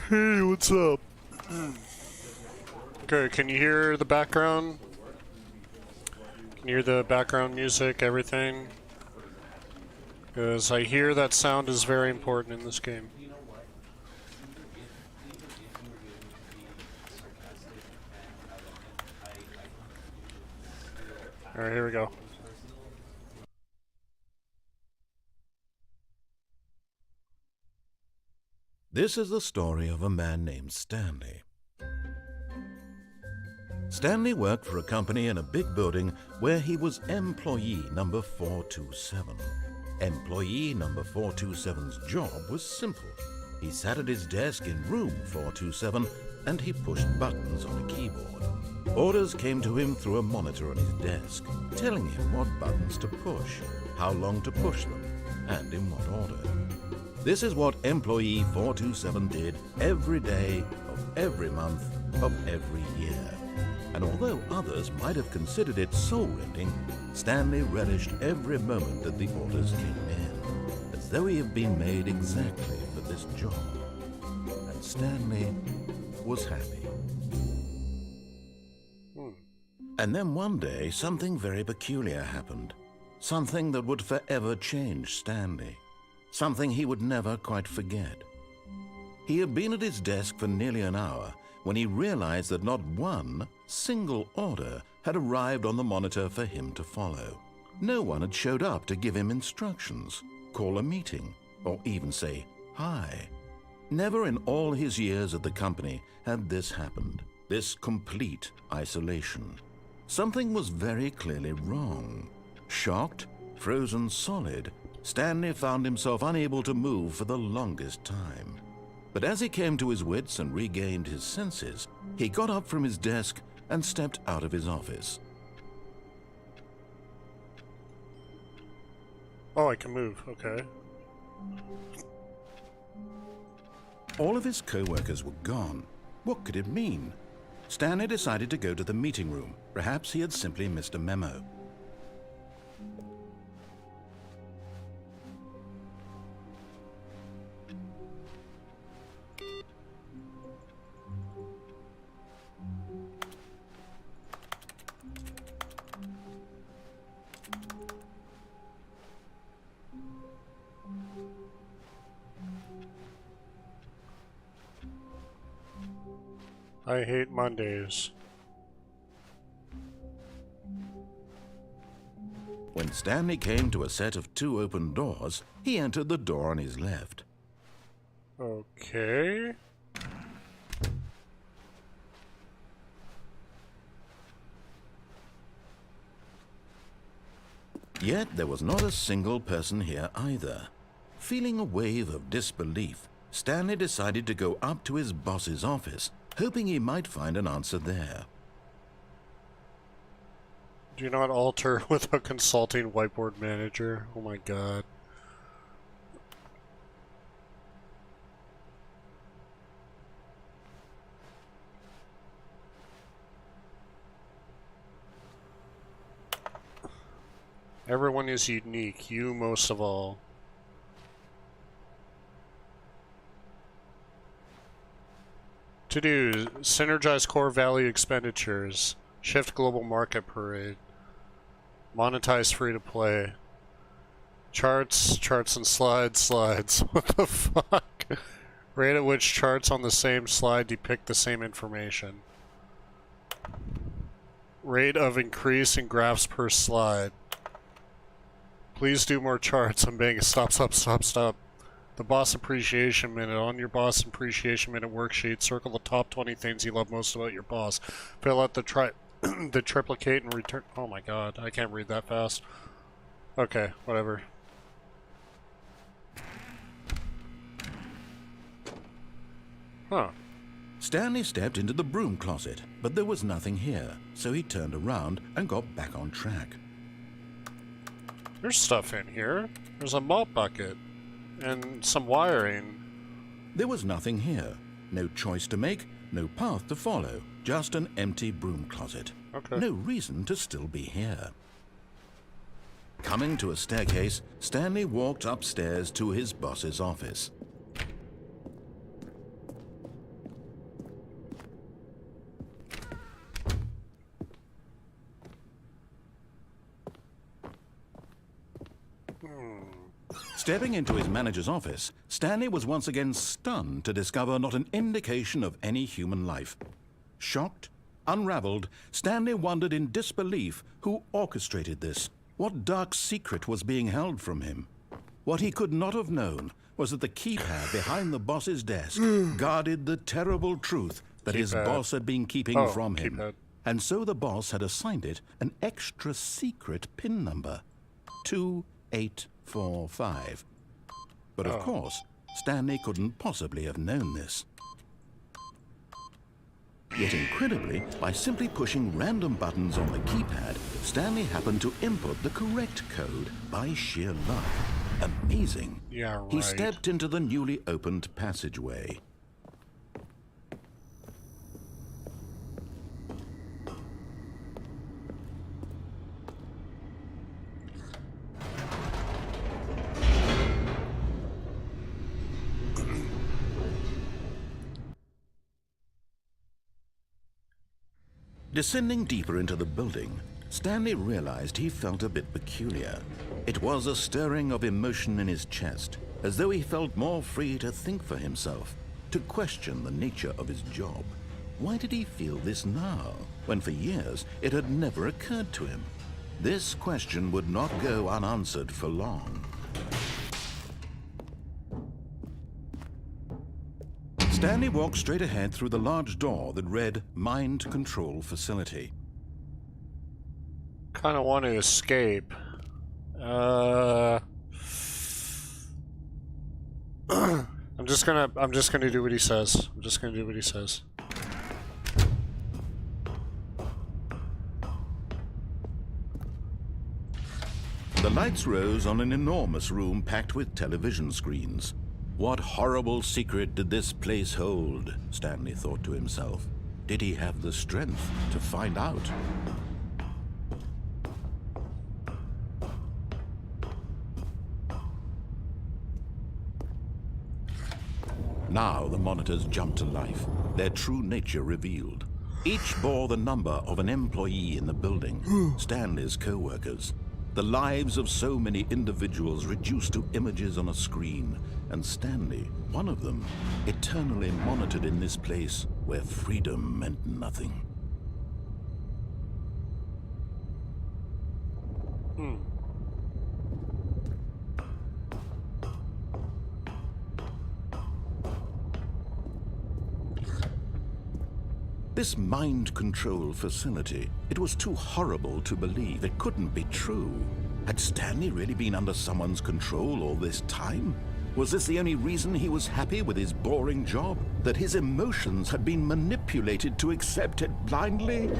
Hey, what's up? Okay, can you hear the background? Can you hear the background music, everything? Because I hear that sound is very important in this game. Alright, here we go. This is the story of a man named Stanley. Stanley worked for a company in a big building where he was employee number 427. Employee number 427's job was simple. He sat at his desk in room 427 and he pushed buttons on a keyboard. Orders came to him through a monitor on his desk, telling him what buttons to push, how long to push them, and in what order. This is what employee 427 did every day of every month of every year. And although others might have considered it soul-rending, Stanley relished every moment that the orders came in, as though he had been made exactly for this job. And Stanley was happy. And then one day, something very peculiar happened. Something that would forever change Stanley. Something he would never quite forget. He had been at his desk for nearly an hour when he realized that not one single order had arrived on the monitor for him to follow. No one had showed up to give him instructions, call a meeting, or even say hi. Never in all his years at the company had this happened, this complete isolation. Something was very clearly wrong. Shocked, frozen solid, Stanley found himself unable to move for the longest time. But as he came to his wits and regained his senses, he got up from his desk and stepped out of his office. Oh, I can move, okay. All of his co-workers were gone. What could it mean? Stanley decided to go to the meeting room. Perhaps he had simply missed a memo. I hate Mondays. When Stanley came to a set of 2 open doors, he entered the door on his left. Okay. Yet there was not a single person here either. Feeling a wave of disbelief, Stanley decided to go up to his boss's office, hoping he might find an answer there. Do not alter without consulting whiteboard manager. Oh my god. Everyone is unique, you most of all. To do, synergize core value expenditures, shift global market parade, monetize free to play, charts and slides. What the fuck? Rate at which charts on the same slide depict the same information. Rate of increase in graphs per slide. Please do more charts. I'm being stop. The boss appreciation minute. On your boss appreciation minute worksheet, circle the top 20 things you love most about your boss. Fill out the the triplicate and return. Oh my god, I can't read that fast. Okay, whatever. Huh. Stanley stepped into the broom closet, but there was nothing here, so he turned around and got back on track. There's stuff in here. There's a mop bucket. And some wiring. There was nothing here. No choice to make, no path to follow. Just an empty broom closet. Okay. No reason to still be here. Coming to a staircase, Stanley walked upstairs to his boss's office. Stepping into his manager's office, Stanley was once again stunned to discover not an indication of any human life. Shocked, unraveled, Stanley wondered in disbelief who orchestrated this. What dark secret was being held from him? What he could not have known was that the keypad behind the boss's desk guarded the terrible truth that his boss had been keeping from him. And so the boss had assigned it an extra secret PIN number. 2845. But of course, Stanley couldn't possibly have known this. Yet incredibly, by simply pushing random buttons on the keypad, Stanley happened to input the correct code by sheer luck. Amazing. Yeah, right. He stepped into the newly opened passageway. Descending deeper into the building, Stanley realized he felt a bit peculiar. It was a stirring of emotion in his chest, as though he felt more free to think for himself, to question the nature of his job. Why did he feel this now, when for years it had never occurred to him? This question would not go unanswered for long. Stanley walked straight ahead through the large door that read Mind Control Facility. Kind of want to escape. I'm just gonna do what he says. I'm just gonna do what he says. The lights rose on an enormous room packed with television screens. What horrible secret did this place hold? Stanley thought to himself. Did he have the strength to find out? Now the monitors jumped to life, their true nature revealed. Each bore the number of an employee in the building, Stanley's co-workers. The lives of so many individuals reduced to images on a screen, and Stanley, one of them, eternally monitored in this place where freedom meant nothing. This mind control facility, it was too horrible to believe. It couldn't be true. Had Stanley really been under someone's control all this time? Was this the only reason he was happy with his boring job? That his emotions had been manipulated to accept it blindly?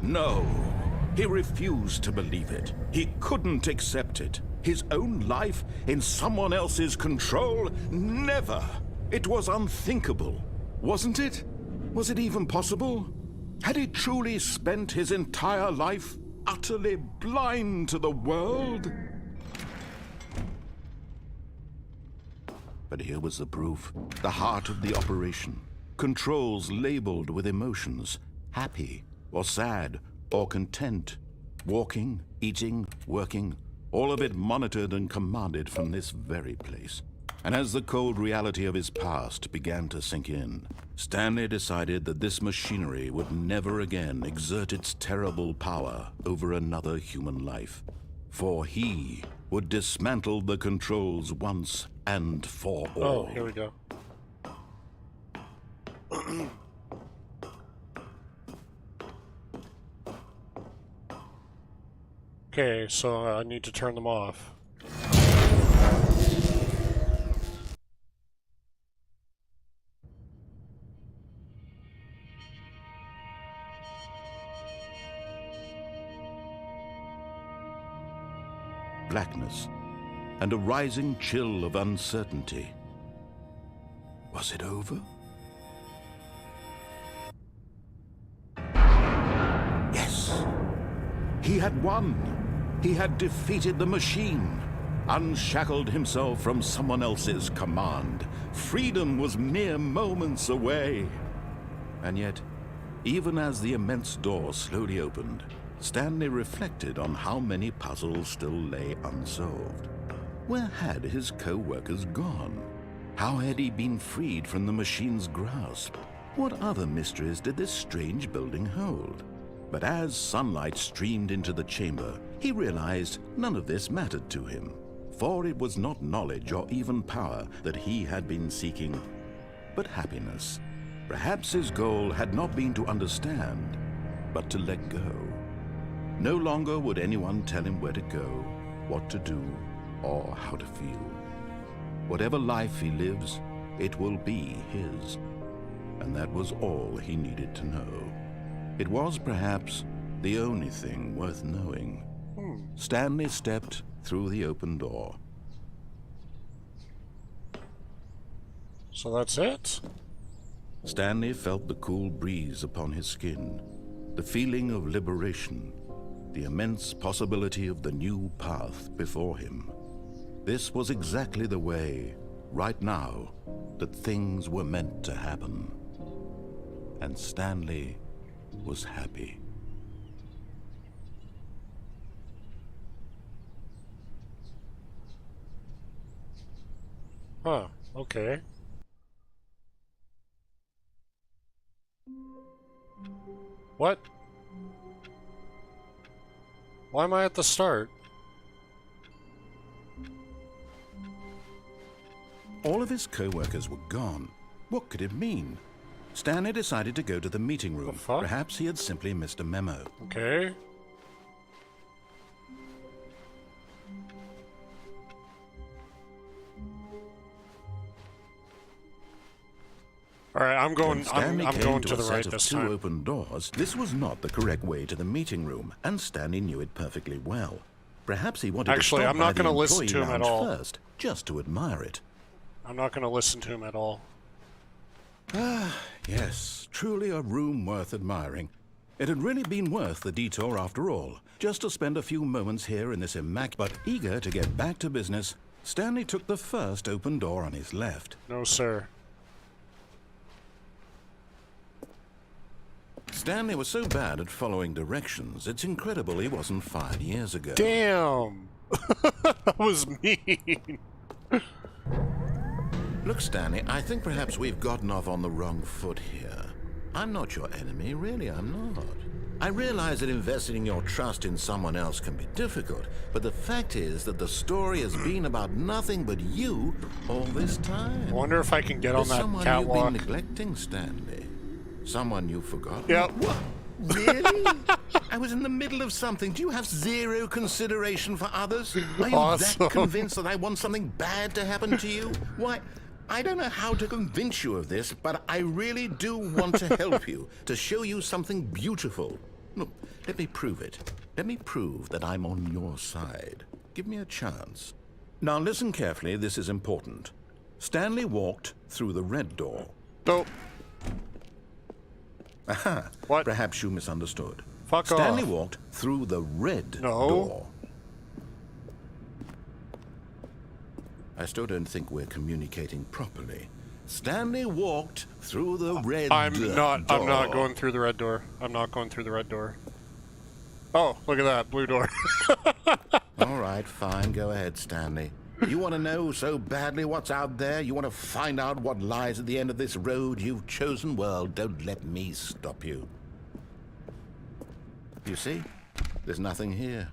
No, he refused to believe it. He couldn't accept it. His own life in someone else's control? Never! It was unthinkable. Wasn't it? Was it even possible? Had he truly spent his entire life utterly blind to the world? But here was the proof. The heart of the operation. Controls labeled with emotions. Happy, or sad, or content. Walking, eating, working. All of it monitored and commanded from this very place. And as the cold reality of his past began to sink in, Stanley decided that this machinery would never again exert its terrible power over another human life. For he would dismantle the controls once and for all. Oh, here we go. Okay, so I need to turn them off. Blackness, and a rising chill of uncertainty. Was it over? Yes! He had won! He had defeated the machine, unshackled himself from someone else's command. Freedom was mere moments away. And yet, even as the immense door slowly opened, Stanley reflected on how many puzzles still lay unsolved. Where had his co-workers gone? How had he been freed from the machine's grasp? What other mysteries did this strange building hold? But as sunlight streamed into the chamber, he realized none of this mattered to him, for it was not knowledge or even power that he had been seeking, but happiness. Perhaps his goal had not been to understand, but to let go. No longer would anyone tell him where to go, what to do, or how to feel. Whatever life he lives, it will be his. And that was all he needed to know. It was perhaps the only thing worth knowing. Stanley stepped through the open door. So that's it? Stanley felt the cool breeze upon his skin, the feeling of liberation, the immense possibility of the new path before him. This was exactly the way, right now, that things were meant to happen. And Stanley was happy. Huh, okay. What? Why am I at the start? All of his co-workers were gone. What could it mean? Stanley decided to go to the meeting room. The fuck? Perhaps he had simply missed a memo. Okay. Alright, I'm going to the right this time. Two open doors. This was not the correct way to the meeting room, and Stanley knew it perfectly well. Perhaps he wanted Actually, to stop I'm not by the gonna listen to employee him at lounge all. first, just to admire it. I'm not going to listen to him at all. Ah, yes, truly a room worth admiring. It had really been worth the detour after all, just to spend a few moments here in this immaculate. But eager to get back to business, Stanley took the first open door on his left. No, sir. Stanley was so bad at following directions, it's incredible he wasn't fired years ago. Damn! That was mean. Look, Stanley, I think perhaps we've gotten off on the wrong foot here. I'm not your enemy, really, I'm not. I realize that investing your trust in someone else can be difficult, but the fact is that the story has been about nothing but you all this time. I wonder if I can get on that someone catwalk. you've been neglecting, Stanley. Someone you've forgotten. Yep. What? Really? I was in the middle of something. Do you have zero consideration for others? Are you Awesome. that convinced that I want something bad to happen to you? Why, I don't know how to convince you of this, but I really do want to help you, to show you something beautiful. Look, let me prove it. Let me prove that I'm on your side. Give me a chance. Now listen carefully, this is important. Stanley walked through the red door. Nope. Aha, What? perhaps you misunderstood. Fuck Stanley off. walked through the red No. door. I still don't think we're communicating properly. Stanley walked through the red door. I'm not going through the red door. I'm not going through the red door. Oh, look at that. Blue door. All right, fine. Go ahead, Stanley. You want to know so badly what's out there? You want to find out what lies at the end of this road you've chosen? Well, don't let me stop you. You see? There's nothing here.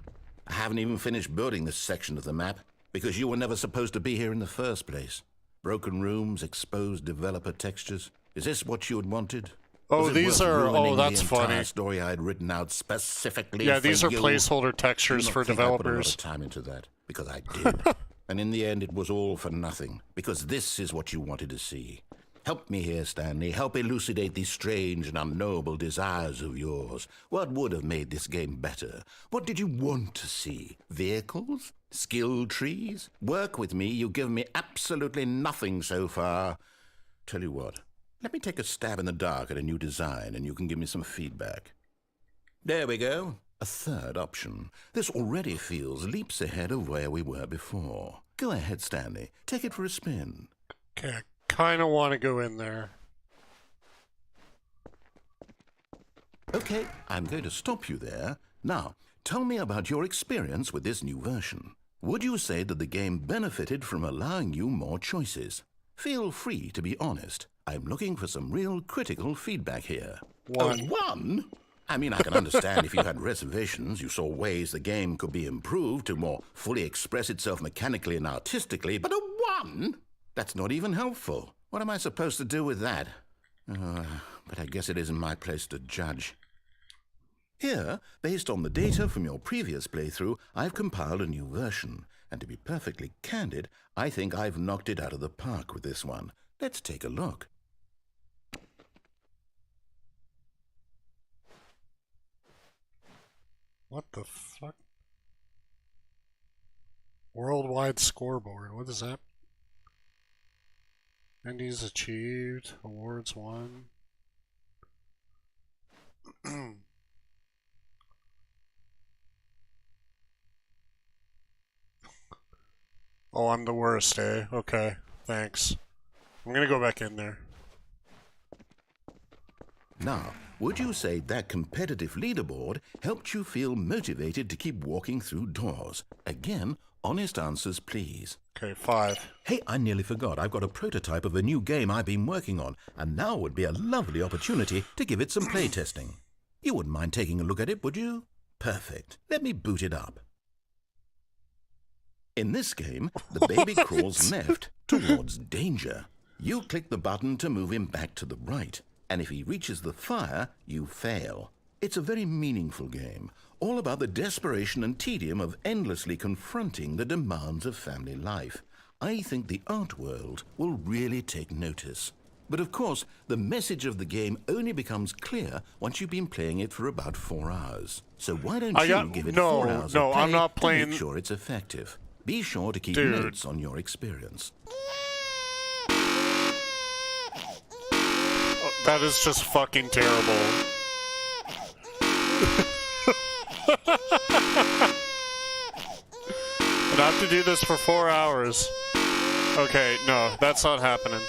I haven't even finished building this section of the map because you were never supposed to be here in the first place. Broken rooms, exposed developer textures. Is this what you had wanted? Oh, Was it these worth are... ruining Oh, that's the entire funny. story I had written out specifically Yeah, for these are you? placeholder textures Do for not think I put a lot developers. of time into that, because I did. And in the end, it was all for nothing, because this is what you wanted to see. Help me here, Stanley. Help elucidate these strange and unknowable desires of yours. What would have made this game better? What did you want to see? Vehicles? Skill trees? Work with me. You've given me absolutely nothing so far. Tell you what, let me take a stab in the dark at a new design, and you can give me some feedback. There we go. A third option. This already feels leaps ahead of where we were before. Go ahead, Stanley. Take it for a spin. Okay, I kind of want to go in there. Okay, I'm going to stop you there. Now, tell me about your experience with this new version. Would you say that the game benefited from allowing you more choices? Feel free to be honest. I'm looking for some real critical feedback here. One. Oh, one? I mean, I can understand if you had reservations, you saw ways the game could be improved to more fully express itself mechanically and artistically, but a one? That's not even helpful. What am I supposed to do with that? But I guess it isn't my place to judge. Here, based on the data from your previous playthrough, I've compiled a new version. And to be perfectly candid, I think I've knocked it out of the park with this one. Let's take a look. What the fuck? Worldwide scoreboard. What is that? Indies achieved. Awards won. Oh, I'm the worst, eh? Okay, thanks. I'm gonna go back in there. Now, would you say that competitive leaderboard helped you feel motivated to keep walking through doors? Again, honest answers, please. Okay, 5. Hey, I nearly forgot. I've got a prototype of a new game I've been working on, and now would be a lovely opportunity to give it some playtesting. You wouldn't mind taking a look at it, would you? Perfect. Let me boot it up. In this game, the baby crawls left towards danger. You click the button to move him back to the right, and if he reaches the fire, you fail. It's a very meaningful game, all about the desperation and tedium of endlessly confronting the demands of family life. I think the art world will really take notice. But of course, the message of the game only becomes clear once you've been playing it for about 4 hours. So why don't you give it 4 hours no, of play I'm not to playing. make sure it's effective? Be sure to keep Dude. notes on your experience. Oh, that is just fucking terrible. And I have to do this for 4 hours. Okay, no, that's not happening.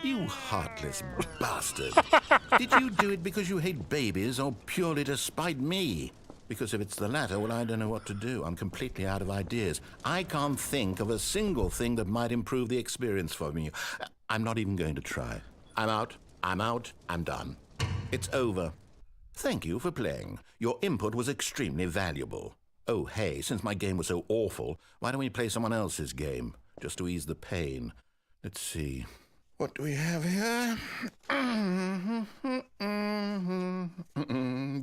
You heartless bastard. Did you do it because you hate babies or purely to spite me? Because if it's the latter, well, I don't know what to do. I'm completely out of ideas. I can't think of a single thing that might improve the experience for me. I'm not even going to try. I'm out. I'm done. It's over. Thank you for playing. Your input was extremely valuable. Oh, hey, since my game was so awful, why don't we play someone else's game? Just to ease the pain. Let's see. What do we have here?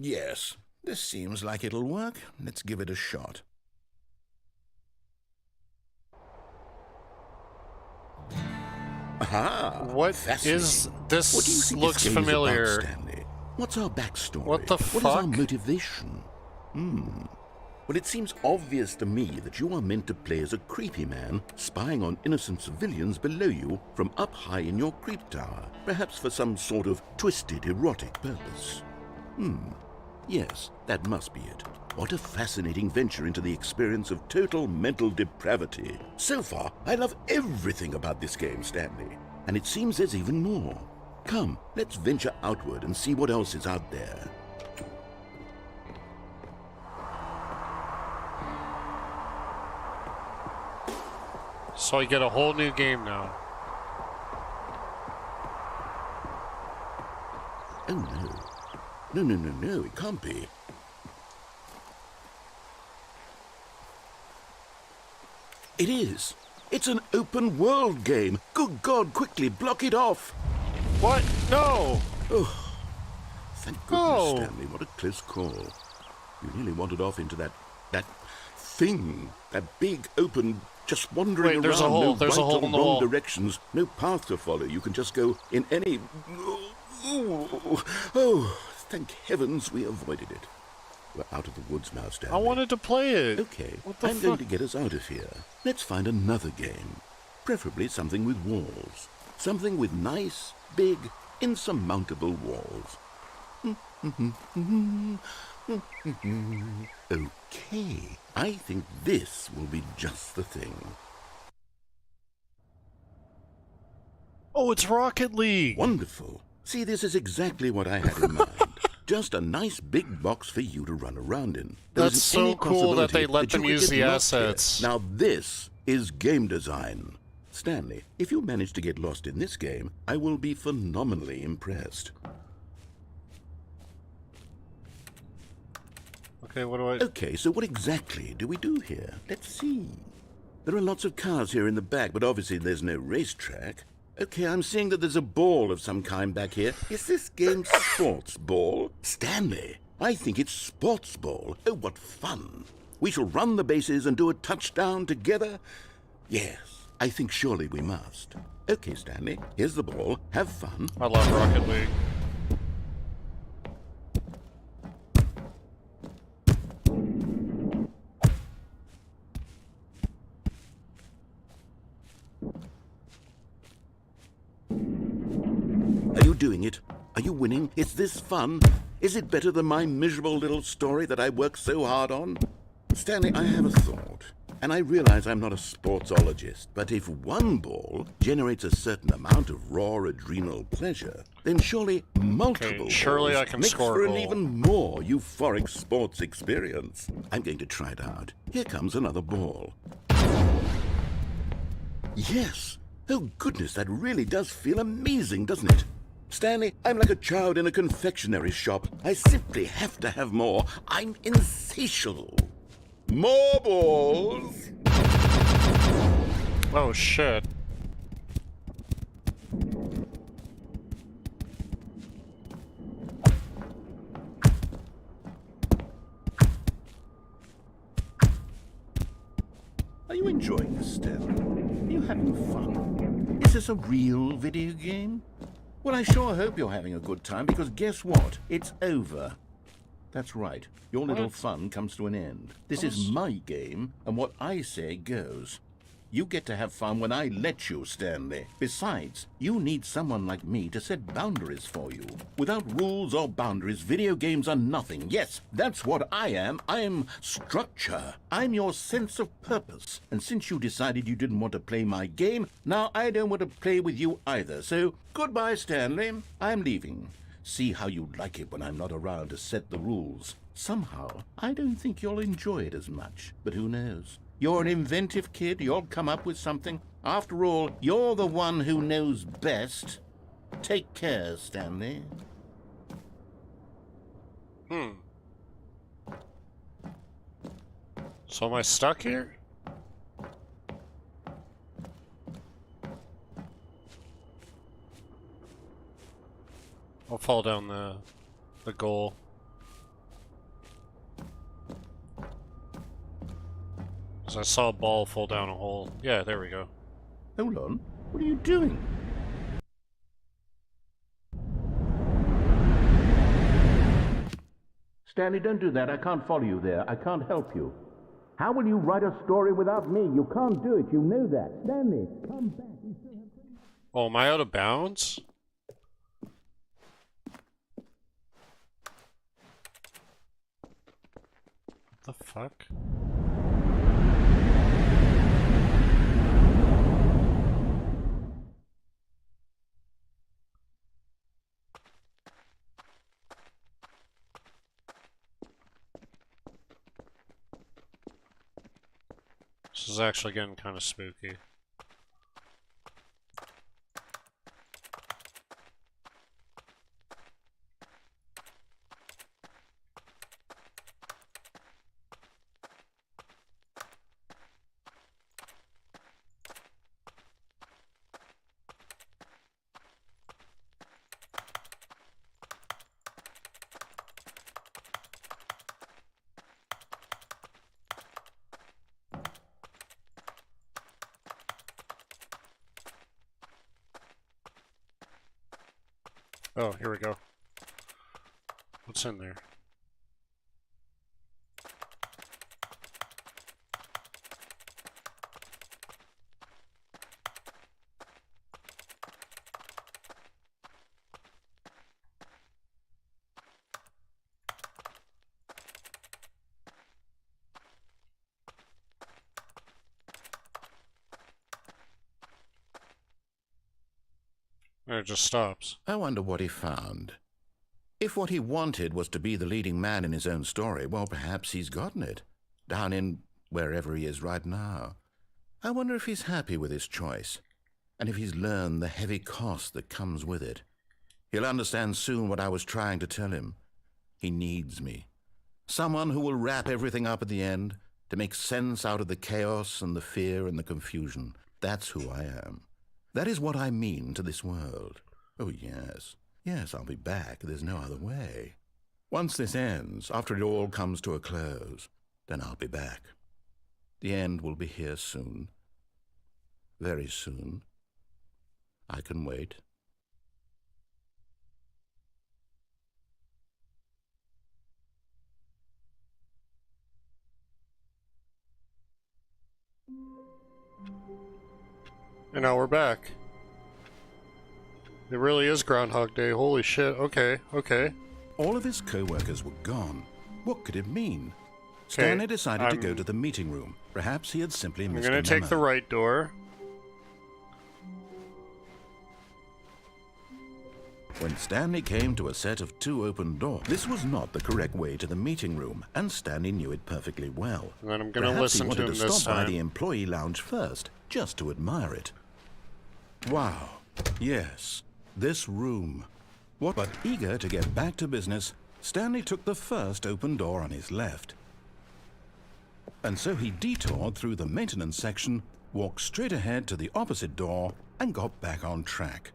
Yes, this seems like it'll work. Let's give it a shot. Aha! What fascinating. is What do you this? think Looks this game is familiar. about, Stanley? What's our backstory? What the What is our fuck? motivation? Well, it seems obvious to me that you are meant to play as a creepy man spying on innocent civilians below you from up high in your creep tower, perhaps for some sort of twisted erotic purpose. Yes, that must be it. What a fascinating venture into the experience of total mental depravity. So far, I love everything about this game, Stanley. And it seems there's even more. Come, let's venture outward and see what else is out there. So I get a whole new game now. Oh no. No, it can't be. It is. It's an open world game. Good God, quickly block it off. What? No! Oh, thank goodness, No. Stanley. What a close call. You nearly wandered off into that thing. That big, open, just wandering Wait, around. there's a hole. No There's a right hole or in the wrong wall. directions. No path to follow. You can just go in any... Oh, thank heavens we avoided it. We're out of the woods now, Stanley. I wanted to play it. Okay, What the I'm going to get us out of here. Let's find another game. Preferably something with walls. Something with nice, big, insurmountable walls. Okay, I think this will be just the thing. Oh, it's Rocket League. Wonderful. See, this is exactly what I had in mind. Just a nice big box for you to run around in. There That's isn't so any cool that they possibility let that you them could use get the lost here. assets. Now this is game design. Stanley, if you manage to get lost in this game, I will be phenomenally impressed. Okay, what do I... Okay, so what exactly do we do here? Let's see. There are lots of cars here in the back, but obviously there's no racetrack. Okay, I'm seeing that there's a ball of some kind back here. Is this game sports ball? Stanley, I think it's sports ball. Oh, what fun. We shall run the bases and do a touchdown together? Yes, I think surely we must. Okay, Stanley, here's the ball. Have fun. I love Rocket League. Are you doing it? Are you winning? Is this fun? Is it better than my miserable little story that I worked so hard on? Stanley, I have a thought. And I realize I'm not a sportsologist, but if one ball generates a certain amount of raw adrenal pleasure, then surely multiple surely balls I can makes score a for an goal. even more euphoric sports experience. I'm going to try it out. Here comes another ball. Yes! Oh goodness, that really does feel amazing, doesn't it? Stanley, I'm like a child in a confectionery shop. I simply have to have more. I'm insatiable. More balls! Oh, shit. Are you enjoying this, Stanley? Are you having fun? Is this a real video game? Well, I sure hope you're having a good time, because guess what? It's over. That's right. Your little fun comes to an end. This is my game, and what I say goes. You get to have fun when I let you, Stanley. Besides, you need someone like me to set boundaries for you. Without rules or boundaries, video games are nothing. Yes, that's what I am. I'm structure. I'm your sense of purpose. And since you decided you didn't want to play my game, now I don't want to play with you either. So, goodbye, Stanley. I'm leaving. See how you like it when I'm not around to set the rules. Somehow, I don't think you'll enjoy it as much. But who knows? You're an inventive kid. You'll come up with something. After all, you're the one who knows best. Take care, Stanley. So am I stuck here? I'll fall down the goal. Because I saw a ball fall down a hole. Yeah, there we go. Hold on. What are you doing? Stanley, don't do that. I can't follow you there. I can't help you. How will you write a story without me? You can't do it. You know that. Stanley, come back. You still have... Oh, am I out of bounds? What the fuck? This is actually getting kind of spooky. Oh, here we go. What's in there? And it just stops. I wonder what he found. If what he wanted was to be the leading man in his own story, well, perhaps he's gotten it. Down in wherever he is right now. I wonder if he's happy with his choice, and if he's learned the heavy cost that comes with it. He'll understand soon what I was trying to tell him. He needs me. Someone who will wrap everything up at the end, to make sense out of the chaos and the fear and the confusion. That's who I am. That is what I mean to this world. Oh, yes. Yes, I'll be back. There's no other way. Once this ends, after it all comes to a close, then I'll be back. The end will be here soon. Very soon. I can wait. And now we're back. It really is Groundhog Day. Holy shit. Okay, okay. All of his co-workers were gone. What could it mean? Stanley decided to go to the meeting room. Perhaps he had simply missed a memo. I'm gonna take the right door. When Stanley came to a set of 2 open doors, this was not the correct way to the meeting room, and Stanley knew it perfectly well. And then I'm gonna Perhaps listen he to wanted him to this stop by time. the employee lounge first, just to admire it. Wow. Yes. This room. What? But eager to get back to business, Stanley took the first open door on his left. And so he detoured through the maintenance section, walked straight ahead to the opposite door, and got back on track.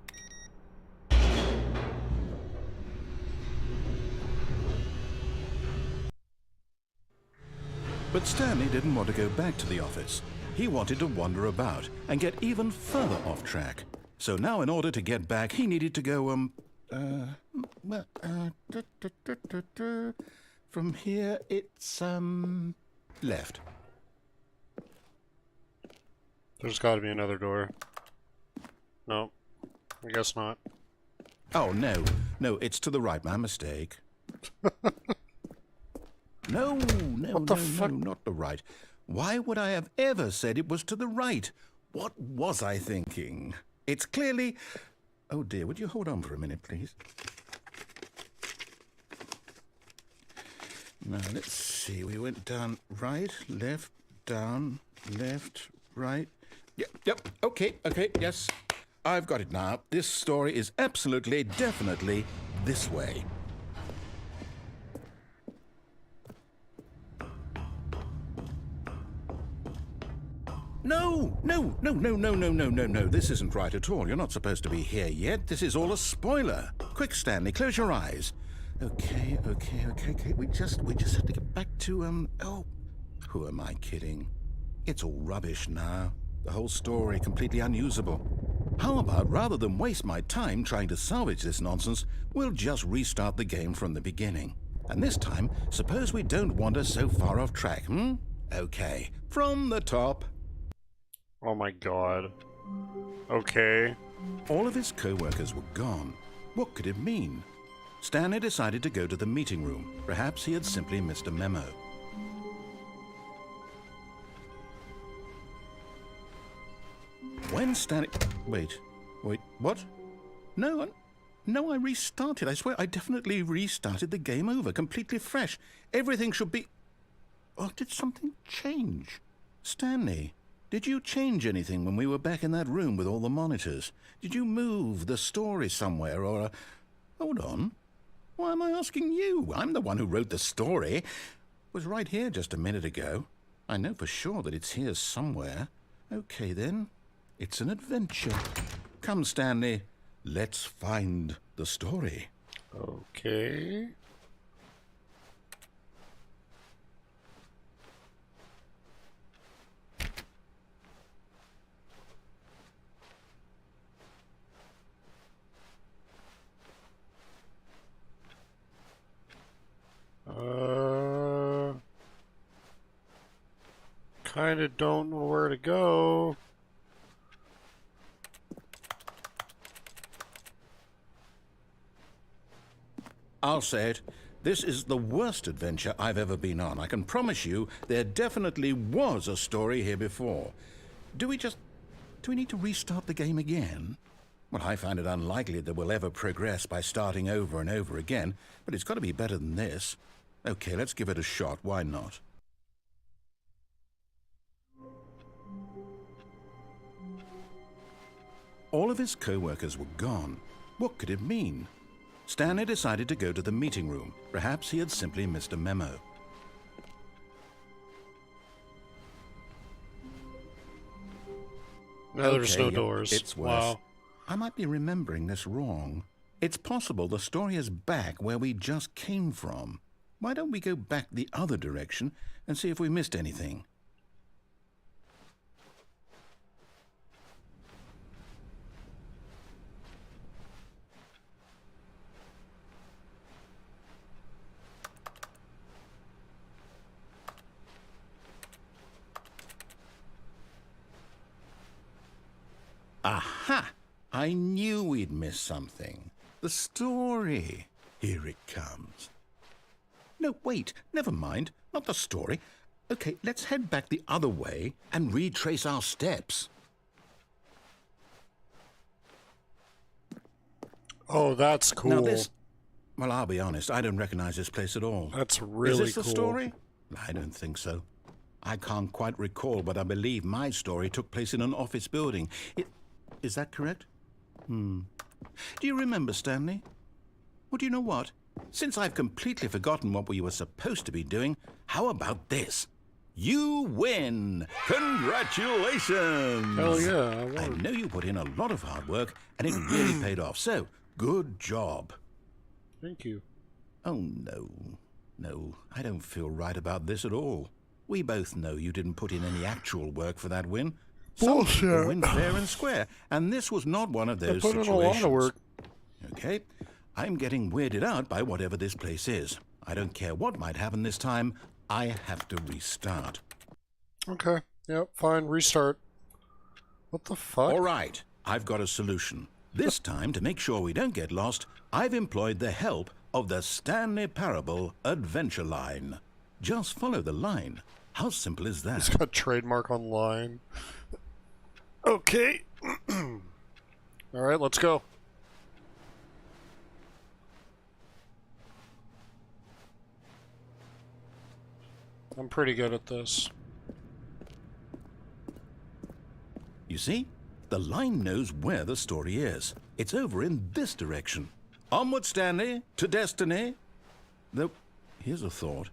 But Stanley didn't want to go back to the office. He wanted to wander about and get even further off track. So now in order to get back, he needed to go, from here it's, left. There's gotta be another door. No. I guess not. Oh, no. No, it's to the right. My mistake. No, What the fuck? not the right. Why would I have ever said it was to the right? What was I thinking? It's clearly... Oh dear, would you hold on for a minute, please? Now, let's see. We went down right, left, down, left, right. Yep, okay, yes. I've got it now. This story is absolutely, definitely this way. No. This isn't right at all. You're not supposed to be here yet. This is all a spoiler. Quick, Stanley, close your eyes. Okay. We just have to get back to, oh, who am I kidding? It's all rubbish now. The whole story completely unusable. How about, rather than waste my time trying to salvage this nonsense, we'll just restart the game from the beginning. And this time, suppose we don't wander so far off track, hmm? Okay, from the top. Oh my god. Okay. All of his co-workers were gone. What could it mean? Stanley decided to go to the meeting room. Perhaps he had simply missed a memo. When Stanley... Wait, what? No, I restarted. I swear I definitely restarted the game over, completely fresh. Everything should be... Oh, did something change? Stanley, did you change anything when we were back in that room with all the monitors? Did you move the story somewhere or... Hold on. Why am I asking you? I'm the one who wrote the story. It was right here just a minute ago. I know for sure that it's here somewhere. Okay, then. It's an adventure. Come, Stanley. Let's find the story. Okay. Kinda don't know where to go. I'll say it. This is the worst adventure I've ever been on. I can promise you there definitely was a story here before. Do we need to restart the game again? Well, I find it unlikely that we'll ever progress by starting over and over again, but it's got to be better than this. Okay, let's give it a shot. Why not? All of his co-workers were gone. What could it mean? Stanley decided to go to the meeting room. Perhaps he had simply missed a memo. No, there's no yep, doors. It's worse. Wow. I might be remembering this wrong. It's possible the story is back where we just came from. Why don't we go back the other direction and see if we missed anything? Aha! I knew we'd miss something. The story. Here it comes. No, wait, never mind. Not the story. Okay, let's head back the other way and retrace our steps. Oh, that's cool. Now this... Well, I'll be honest, I don't recognize this place at all. That's really Is this cool. the story? I don't think so. I can't quite recall, but I believe my story took place in an office building. Is that correct? Do you remember, Stanley? Well, do you know what? Since I've completely forgotten what we were supposed to be doing, how about this? You win! Congratulations! Hell yeah, I I won. know you put in a lot of hard work, and it really paid off, so good job. Thank you. Oh, no. No, I don't feel right about this at all. We both know you didn't put in any actual work for that win. Some people Bullshit. win fair and square, and this was not one of I those put in situations. a lot of work. Okay, I'm getting weirded out by whatever this place is. I don't care what might happen this time. I have to restart. Okay. Yep, fine. Restart. What the fuck? All right, I've got a solution. This time, to make sure we don't get lost, I've employed the help of the Stanley Parable Adventure Line. Just follow the line. How simple is that? It's got trademark online. Okay. All right, let's go. I'm pretty good at this. You see? The line knows where the story is. It's over in this direction. Onward, Stanley, to destiny. Though, here's a thought.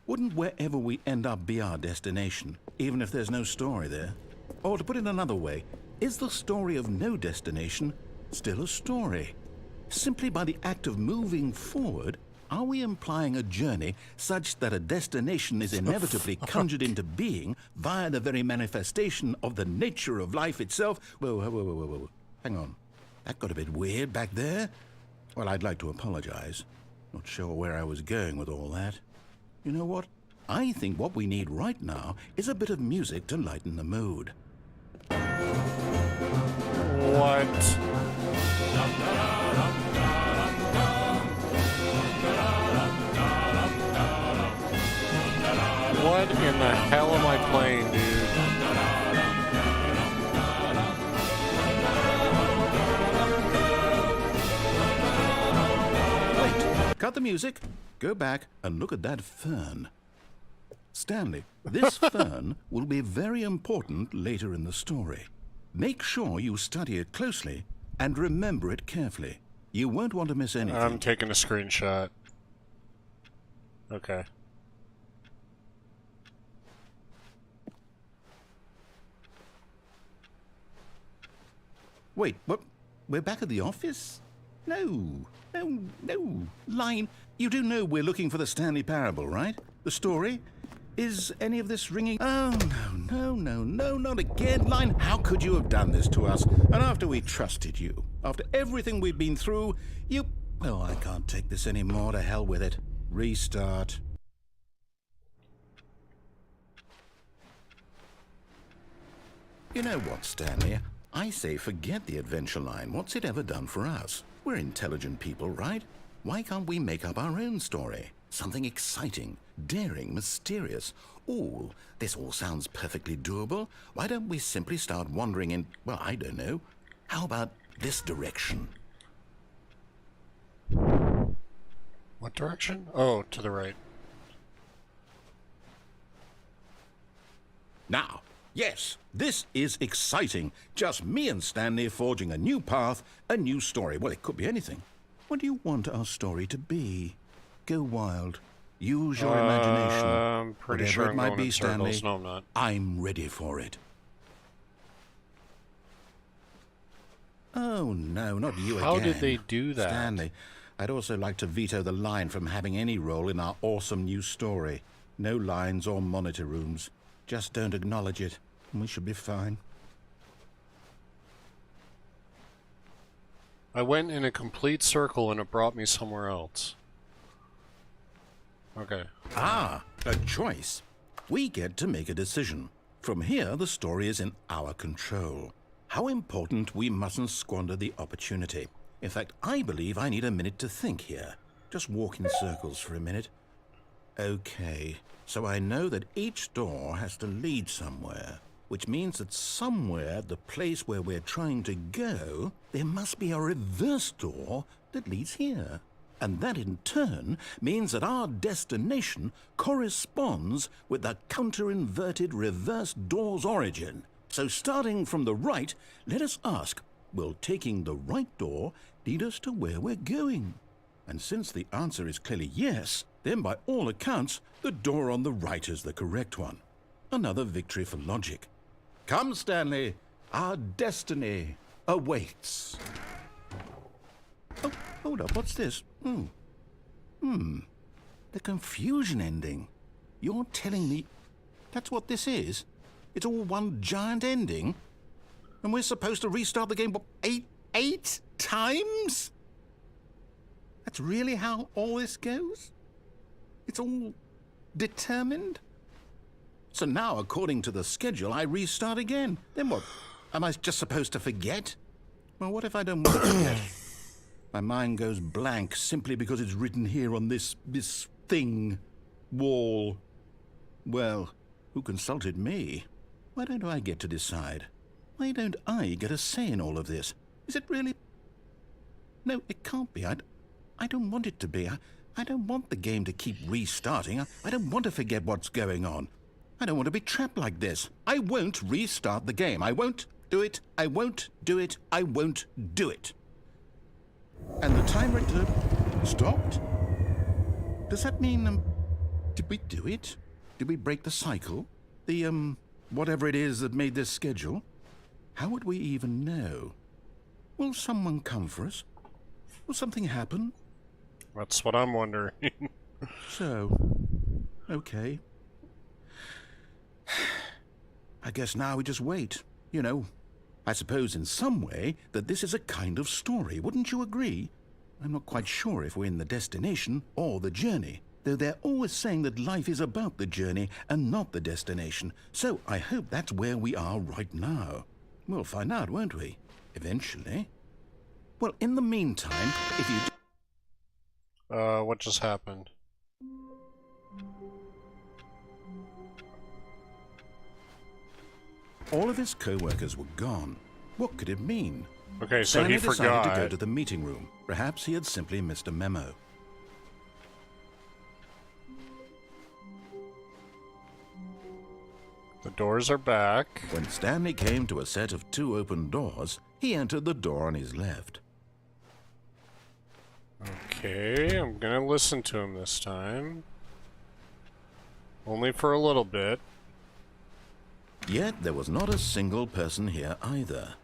Wouldn't wherever we end up be our destination, even if there's no story there? Or to put it another way, is the story of no destination still a story? Simply by the act of moving forward, are we implying a journey such that a destination is inevitably conjured into being via the very manifestation of the nature of life itself? Whoa. Hang on. That got a bit weird back there. Well, I'd like to apologize. Not sure where I was going with all that. You know what? I think what we need right now is a bit of music to lighten the mood. What? What in the hell am I playing, dude? Wait, cut the music, go back and look at that fern. Stanley, this fern will be very important later in the story. Make sure you study it closely and remember it carefully. You won't want to miss anything. I'm taking a screenshot. Okay. Wait, what? We're back at the office? No. Line, you do know we're looking for the Stanley Parable, right? The story? Is any of this ringing? Oh, no, not again. Line, how could you have done this to us? And after we trusted you, after everything we've been through, you... Oh, I can't take this anymore. To hell with it. Restart. You know what, Stanley? I say forget the adventure line. What's it ever done for us? We're intelligent people, right? Why can't we make up our own story? Something exciting, daring, mysterious. Ooh, this all sounds perfectly doable. Why don't we simply start wandering in, well, I don't know. How about this direction? What direction? Oh, to the right. Now, yes, this is exciting. Just me and Stanley forging a new path, a new story. Well, it could be anything. What do you want our story to be? Go wild. Use your imagination. I'm pretty Whatever sure it I'm might going be, in Stanley. circles. No, I'm not. I'm ready for it. Oh, no, not you again. How did they do that? Stanley, I'd also like to veto the line from having any role in our awesome new story. No lines or monitor rooms. Just don't acknowledge it, and we should be fine. I went in a complete circle and it brought me somewhere else. Okay. Ah, a choice. We get to make a decision. From here, the story is in our control. How important we mustn't squander the opportunity. In fact, I believe I need a minute to think here. Just walk in circles for a minute. Okay, so I know that each door has to lead somewhere, which means that somewhere, the place where we're trying to go, there must be a reverse door that leads here. And that in turn means that our destination corresponds with the counter-inverted reverse door's origin. So starting from the right, let us ask, will taking the right door lead us to where we're going? And since the answer is clearly yes, then by all accounts, the door on the right is the correct one. Another victory for logic. Come, Stanley, our destiny awaits. Oh, hold up, what's this? The confusion ending. You're telling me that's what this is? It's all one giant ending? And we're supposed to restart the game, what, eight times? That's really how all this goes? It's all determined? So now, according to the schedule, I restart again. Then what? Am I just supposed to forget? Well, what if I don't want to forget? My mind goes blank simply because it's written here on this thing, wall. Well, who consulted me? Why don't I get to decide? Why don't I get a say in all of this? Is it really? No, it can't be. I don't want it to be. I don't want the game to keep restarting. I don't want to forget what's going on. I don't want to be trapped like this. I won't restart the game. I won't do it. I won't do it. I won't do it. And the timer stopped? Does that mean, did we do it? Did we break the cycle? The, whatever it is that made this schedule? How would we even know? Will someone come for us? Will something happen? That's what I'm wondering. So, okay. I guess now we just wait, I suppose in some way that this is a kind of story, wouldn't you agree? I'm not quite sure if we're in the destination or the journey, though they're always saying that life is about the journey and not the destination, so I hope that's where we are right now. We'll find out, won't we? Eventually. Well, in the meantime, if you... What just happened? All of his co-workers were gone. What could it mean? Okay, so Stanley he decided forgot. to go to the meeting room. Perhaps he had simply missed a memo. The doors are back. When Stanley came to a set of 2 open doors, he entered the door on his left. Okay, I'm gonna listen to him this time. Only for a little bit. Yet there was not a single person here either.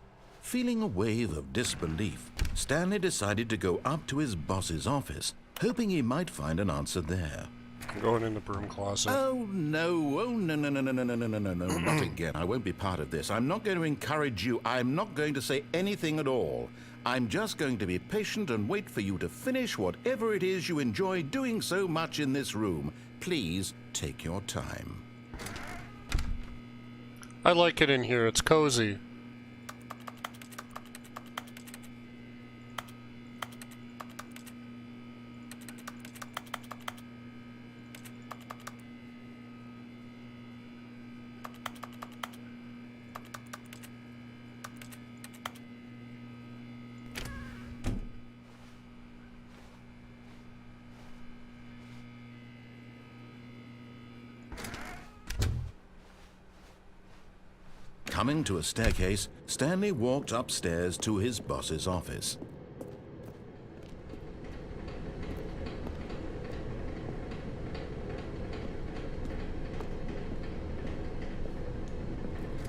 Feeling a wave of disbelief, Stanley decided to go up to his boss's office, hoping he might find an answer there. I'm going in the broom closet. Oh no, not again. I won't be part of this. I'm not going to encourage you. I'm not going to say anything at all. I'm just going to be patient and wait for you to finish whatever it is you enjoy doing so much in this room. Please take your time. I like it in here, it's cozy. Coming to a staircase, Stanley walked upstairs to his boss's office.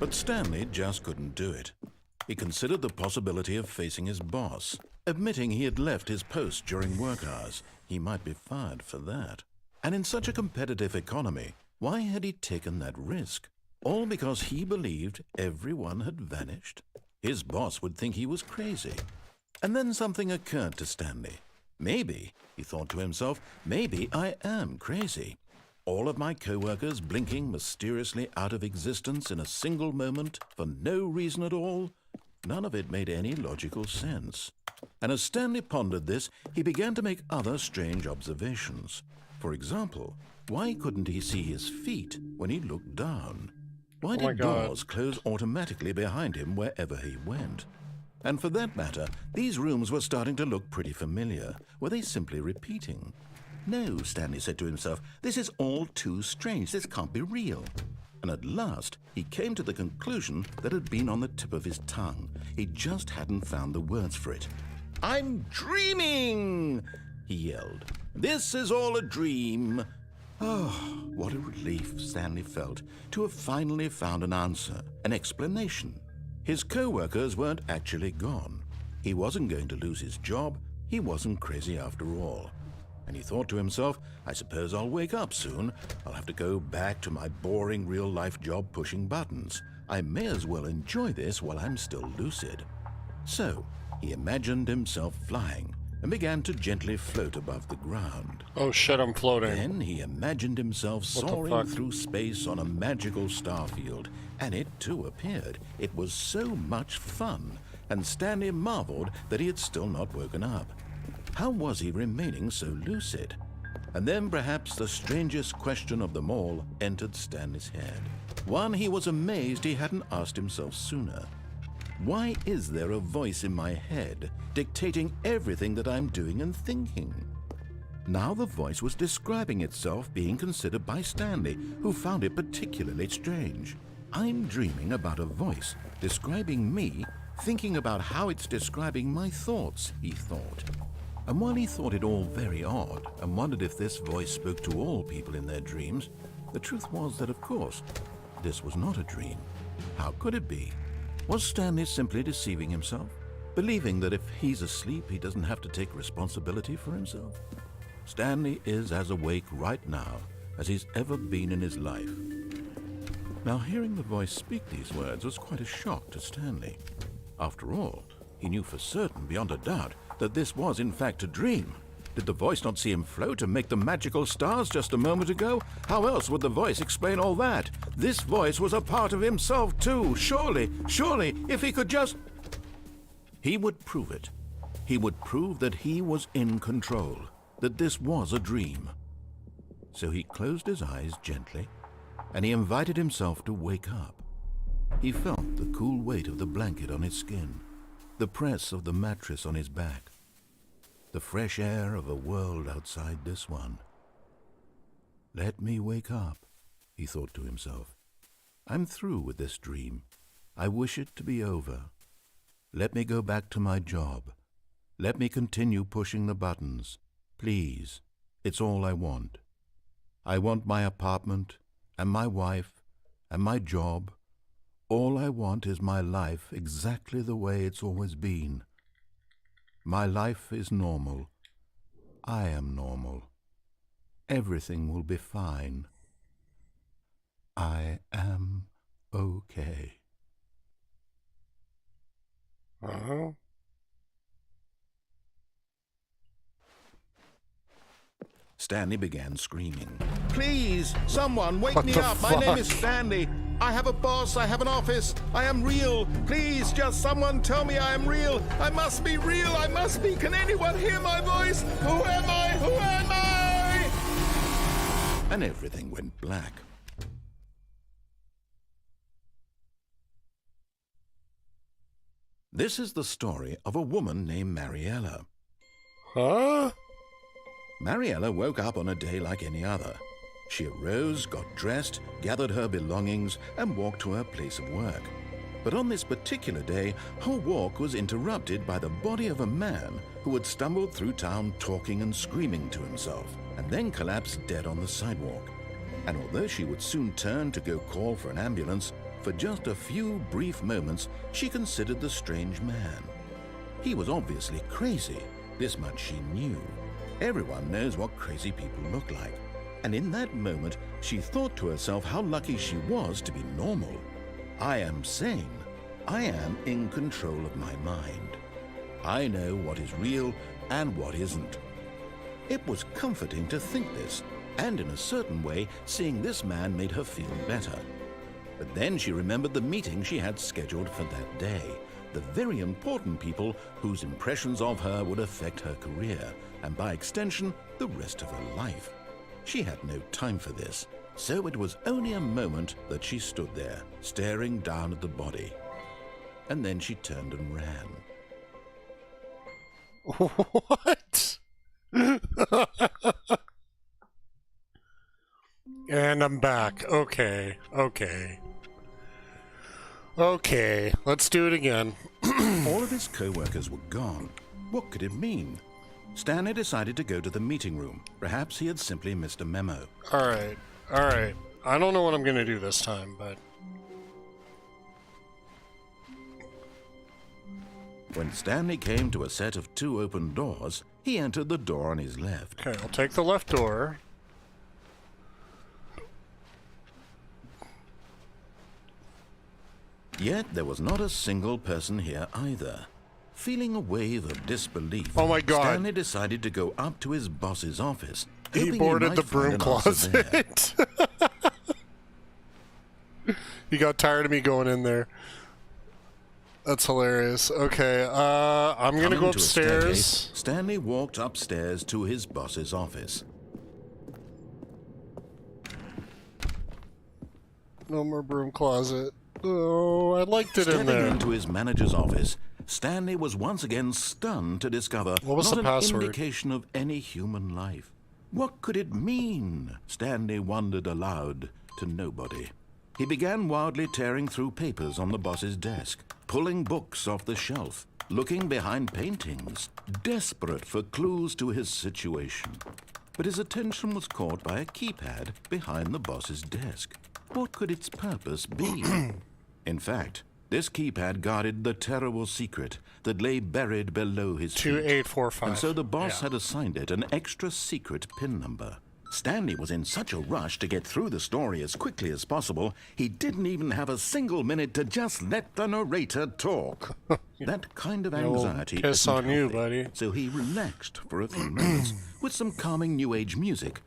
But Stanley just couldn't do it. He considered the possibility of facing his boss, admitting he had left his post during work hours. He might be fired for that. And in such a competitive economy, why had he taken that risk? All because he believed everyone had vanished? His boss would think he was crazy. And then something occurred to Stanley. Maybe, he thought to himself, maybe I am crazy. All of my co-workers blinking mysteriously out of existence in a single moment for no reason at all? None of it made any logical sense. And as Stanley pondered this, he began to make other strange observations. For example, why couldn't he see his feet when he looked down? Why did doors close automatically behind him wherever he went? And for that matter, these rooms were starting to look pretty familiar. Were they simply repeating? No, Stanley said to himself, this is all too strange. This can't be real. And at last, he came to the conclusion that had been on the tip of his tongue. He just hadn't found the words for it. I'm dreaming, he yelled. This is all a dream. Oh, what a relief Stanley felt to have finally found an answer, an explanation. His co-workers weren't actually gone. He wasn't going to lose his job. He wasn't crazy after all. And he thought to himself, I suppose I'll wake up soon. I'll have to go back to my boring real-life job pushing buttons. I may as well enjoy this while I'm still lucid. So, he imagined himself flying and began to gently float above the ground. Oh shit, I'm floating. Then he imagined himself soaring through space on a magical starfield, and it too appeared. It was so much fun, and Stanley marveled that he had still not woken up. How was he remaining so lucid? And then perhaps the strangest question of them all entered Stanley's head. One he was amazed he hadn't asked himself sooner. Why is there a voice in my head dictating everything that I'm doing and thinking? Now the voice was describing itself being considered by Stanley, who found it particularly strange. I'm dreaming about a voice describing me, thinking about how it's describing my thoughts, he thought. And while he thought it all very odd and wondered if this voice spoke to all people in their dreams, the truth was that, of course, this was not a dream. How could it be? Was Stanley simply deceiving himself, believing that if he's asleep, he doesn't have to take responsibility for himself? Stanley is as awake right now as he's ever been in his life. Now, hearing the voice speak these words was quite a shock to Stanley. After all, he He knew for certain, beyond a doubt, that this was in fact a dream. Did the voice not see him float and make the magical stars just a moment ago? How else would the voice explain all that? This voice was a part of himself too. Surely, if he could just... He would prove it. He would prove that he was in control, that this was a dream. So he closed his eyes gently, and he invited himself to wake up. He felt the cool weight of the blanket on his skin, the press of the mattress on his back, the fresh air of a world outside this one. Let me wake up, he thought to himself. I'm through with this dream. I wish it to be over. Let me go back to my job. Let me continue pushing the buttons. Please, it's all I want. I want my apartment, and my wife, and my job. All I want is my life exactly the way it's always been. My life is normal. I am normal. Everything will be fine. I am okay. Uh-huh. Stanley began screaming. Please, someone, wake me up. Fuck? My name is Stanley. I have a boss. I have an office. I am real. Please, just someone tell me I am real. I must be real. I must be. Can anyone hear my voice? Who am I? Who am I? And everything went black. This is the story of a woman named Mariella. Huh? Mariella woke up on a day like any other. She arose, got dressed, gathered her belongings, and walked to her place of work. But on this particular day, her walk was interrupted by the body of a man who had stumbled through town talking and screaming to himself, and then collapsed dead on the sidewalk. And although she would soon turn to go call for an ambulance, for just a few brief moments she considered the strange man. He was obviously crazy, this much she knew. Everyone knows what crazy people look like. And in that moment, she thought to herself how lucky she was to be normal. I am sane. I am in control of my mind. I know what is real and what isn't. It was comforting to think this, and in a certain way, seeing this man made her feel better. But then she remembered the meeting she had scheduled for that day, the very important people whose impressions of her would affect her career, and by extension, the rest of her life. She had no time for this, so it was only a moment that she stood there, staring down at the body. And then she turned and ran. What? And I'm back. Okay. Okay, let's do it again. All of his co-workers were gone. What could it mean? Stanley decided to go to the meeting room. Perhaps he had simply missed a memo. Alright. I don't know what I'm gonna do this time, but... When Stanley came to a set of 2 open doors, he entered the door on his left. Okay, I'll take the left door. Yet there was not a single person here either. Feeling a wave of disbelief, Oh my God. Stanley decided to go up to his boss's office. He hoping boarded might the find broom an answer there. closet. He got tired of me going in there. That's hilarious. Okay, I'm gonna Coming go to a staircase, upstairs. Stanley walked upstairs to his boss's office. No more broom closet. Oh, I liked it in Stepping there. into his manager's office, Stanley was once again stunned to discover What was not the an password? indication of any human life. What could it mean? Stanley wondered aloud to nobody. He began wildly tearing through papers on the boss's desk, pulling books off the shelf, looking behind paintings, desperate for clues to his situation. But his attention was caught by a keypad behind the boss's desk. What could its purpose be? In fact, this keypad guarded the terrible secret that lay buried below his feet. 2845. And so the boss Yeah. had assigned it an extra secret PIN number. Stanley was in such a rush to get through the story as quickly as possible, he didn't even have a single minute to just let the narrator talk. That kind of Yeah, well, anxiety piss isn't on you, healthy, buddy. so he relaxed for a few moments with some calming New Age music.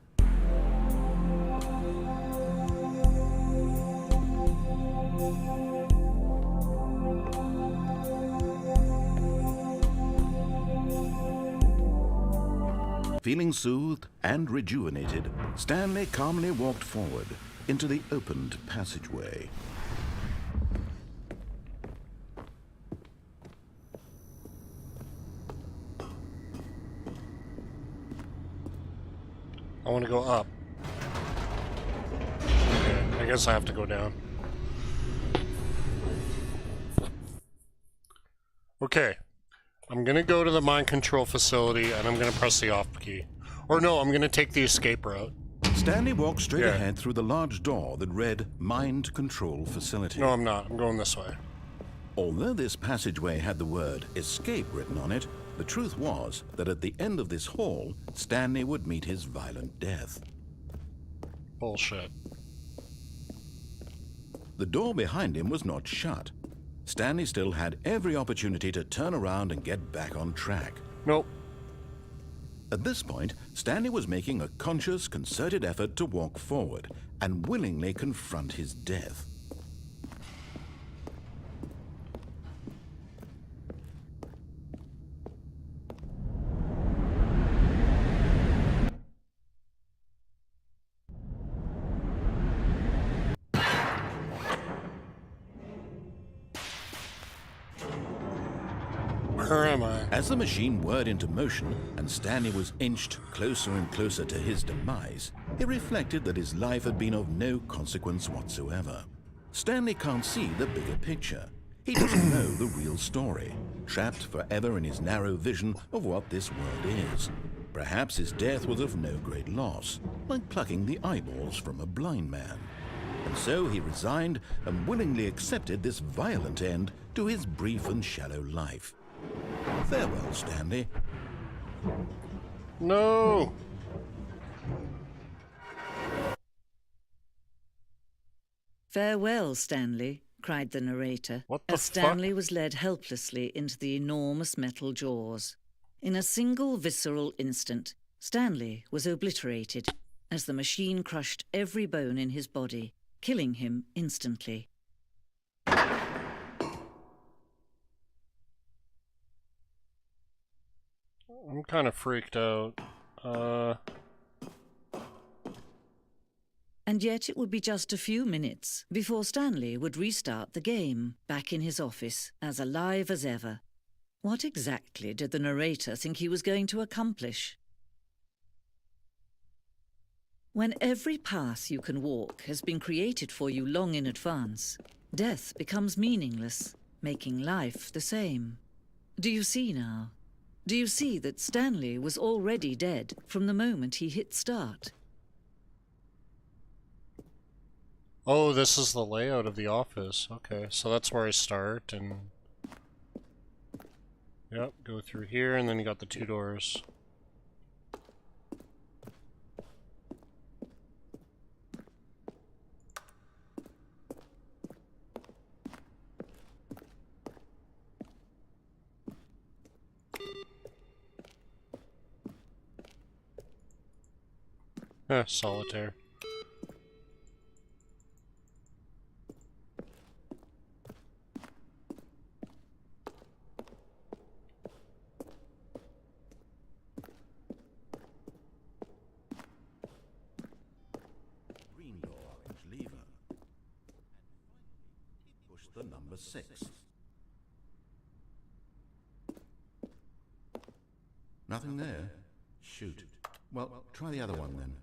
Feeling soothed and rejuvenated, Stanley calmly walked forward into the opened passageway. I want to go up. Okay, I guess I have to go down. Okay. I'm gonna go to the mind control facility and I'm gonna press the off key. Or no, I'm gonna take the escape route. Stanley walked straight ahead through the large door that read Mind Control Facility. No, I'm not. I'm going this way. Although this passageway had the word escape written on it, the truth was that at the end of this hall, Stanley would meet his violent death. Bullshit. The door behind him was not shut. Stanley still had every opportunity to turn around and get back on track. Nope. At this point, Stanley was making a conscious, concerted effort to walk forward and willingly confront his death. Where am I? As the machine whirred into motion and Stanley was inched closer and closer to his demise, he reflected that his life had been of no consequence whatsoever. Stanley can't see the bigger picture. He doesn't know the real story, trapped forever in his narrow vision of what this world is. Perhaps his death was of no great loss, like plucking the eyeballs from a blind man. And so he resigned and willingly accepted this violent end to his brief and shallow life. Farewell, Stanley. No! Farewell, Stanley, cried the narrator, What the as Stanley was led helplessly into the enormous metal jaws. In a single visceral instant, Stanley was obliterated as the machine crushed every bone in his body, killing him instantly. I'm kind of freaked out. And yet it would be just a few minutes before Stanley would restart the game, back in his office, as alive as ever. What exactly did the narrator think he was going to accomplish? When every path you can walk has been created for you long in advance, death becomes meaningless, making life the same. Do you see now? Do you see that Stanley was already dead from the moment he hit start? Oh, this is the layout of the office. Okay, so that's where I start, and... Yep, go through here, and then you got the two doors. Solitaire. Green or orange lever. Push the number 6. Nothing there? Shoot. Well, try the other one then.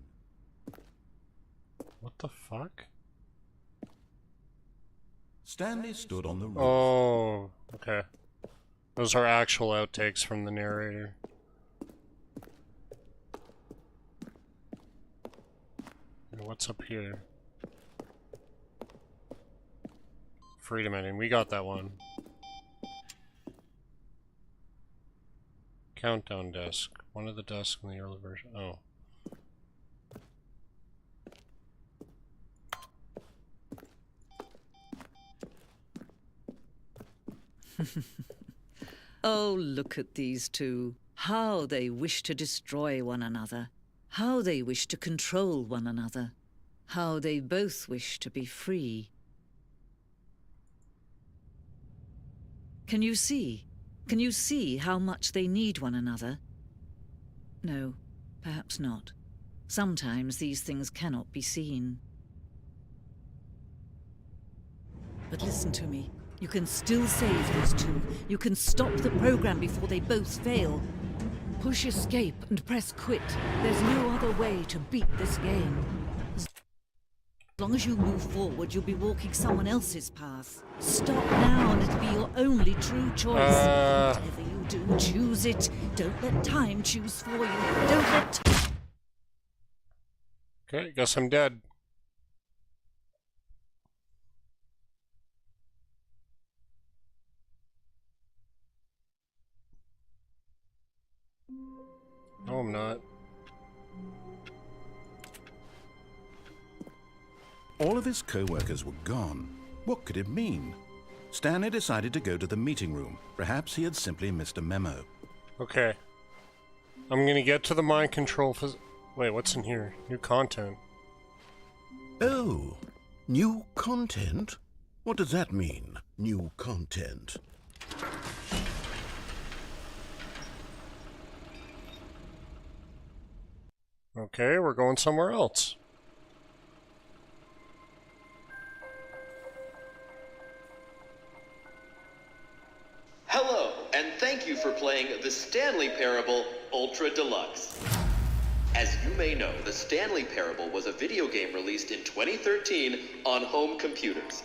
What the fuck? Stanley stood on the roof. Oh, okay. Those are actual outtakes from the narrator. And what's up here? Freedom ending. We got that one. Countdown desk. One of the desks in the early version. Oh. Oh, look at these two. How they wish to destroy one another. How they wish to control one another. How they both wish to be free. Can you see? Can you see how much they need one another? No, perhaps not. Sometimes these things cannot be seen. But listen to me. You can still save these two. You can stop the program before they both fail. Push escape and press quit. There's no other way to beat this game. As long as you move forward, you'll be walking someone else's path. Stop now and it'll be your only true choice. Whatever you do, choose it. Don't let time choose for you. Don't let... Okay, guess I'm dead. No, I'm not. All of his co-workers were gone. What could it mean? Stanley decided to go to the meeting room. Perhaps he had simply missed a memo. Okay. I'm gonna get to the mind control Wait, what's in here? New content. Oh, new content? What does that mean, new content? Okay, we're going somewhere else. Hello, and thank you for playing The Stanley Parable Ultra Deluxe. As you may know, The Stanley Parable was a video game released in 2013 on home computers.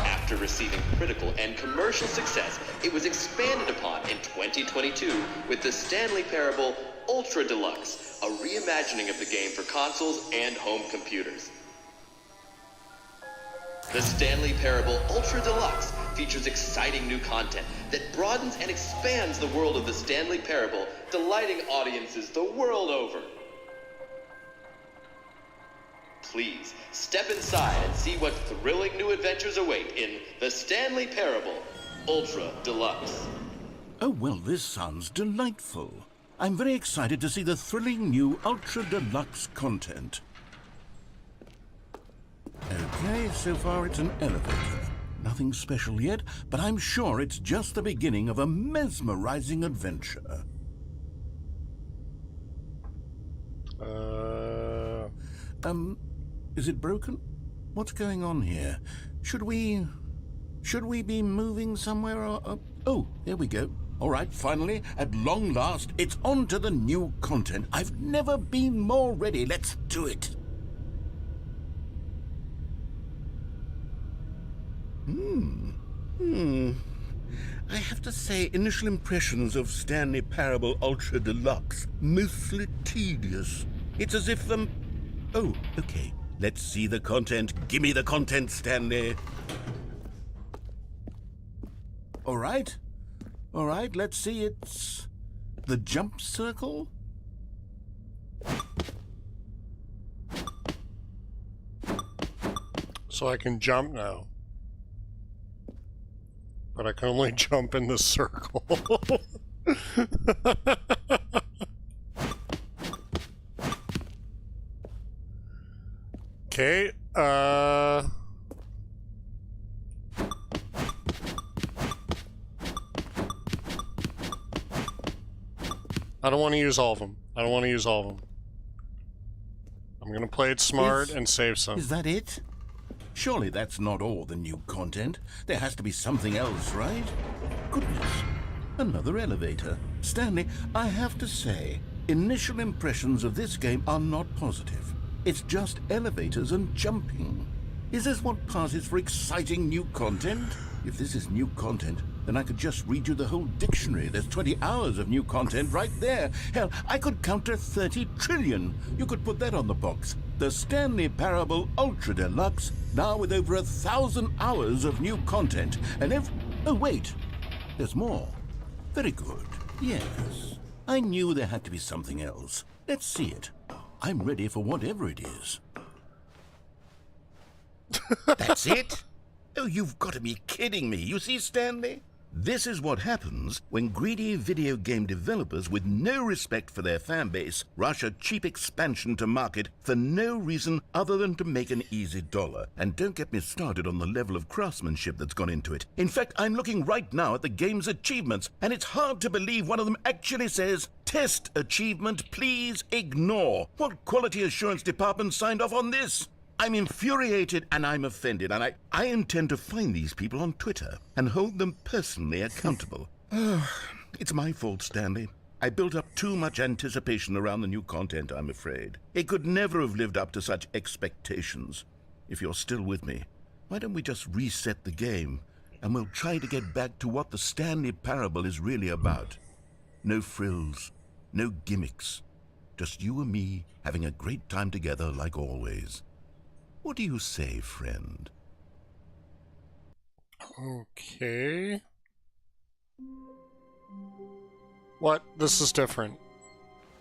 After receiving critical and commercial success, it was expanded upon in 2022 with The Stanley Parable Ultra Deluxe, a reimagining of the game for consoles and home computers. The Stanley Parable Ultra Deluxe features exciting new content that broadens and expands the world of the Stanley Parable, delighting audiences the world over. Please, step inside and see what thrilling new adventures await in The Stanley Parable Ultra Deluxe. Oh, well, this sounds delightful. I'm very excited to see the thrilling new Ultra Deluxe content. Okay, so far it's an elevator. Nothing special yet, but I'm sure it's just the beginning of a mesmerizing adventure. Is it broken? What's going on here? Should we be moving somewhere or... Oh, there we go. All right, finally, at long last, it's on to the new content. I've never been more ready. Let's do it. I have to say, initial impressions of Stanley Parable Ultra Deluxe, mostly tedious. It's as if Oh, okay. Let's see the content. Give me the content, Stanley. All right, let's see. It's the jump circle. So I can jump now. But I can only jump in the circle. Okay, I don't want to use all of them. I'm gonna play it smart and save some. Is that it? Surely that's not all the new content. There has to be something else, right? Goodness, another elevator. Stanley, I have to say, initial impressions of this game are not positive. It's just elevators and jumping. Is this what passes for exciting new content? If this is new content, then I could just read you the whole dictionary. There's 20 hours of new content right there. Hell, I could count to 30 trillion. You could put that on the box. The Stanley Parable Ultra Deluxe, now with over 1,000 hours of new content. And oh, wait. There's more. Very good. Yes. I knew there had to be something else. Let's see it. I'm ready for whatever it is. That's it? Oh, you've got to be kidding me. You see, Stanley? This is what happens when greedy video game developers with no respect for their fanbase rush a cheap expansion to market for no reason other than to make an easy dollar. And don't get me started on the level of craftsmanship that's gone into it. In fact, I'm looking right now at the game's achievements, and it's hard to believe one of them actually says, "Test achievement, please ignore." What quality assurance department signed off on this? I'm infuriated and I'm offended, and I intend to find these people on Twitter and hold them personally accountable. It's my fault, Stanley. I built up too much anticipation around the new content, I'm afraid. It could never have lived up to such expectations. If you're still with me, why don't we just reset the game and we'll try to get back to what the Stanley Parable is really about. No frills, no gimmicks. Just you and me having a great time together like always. What do you say, friend? Okay. What? This is different.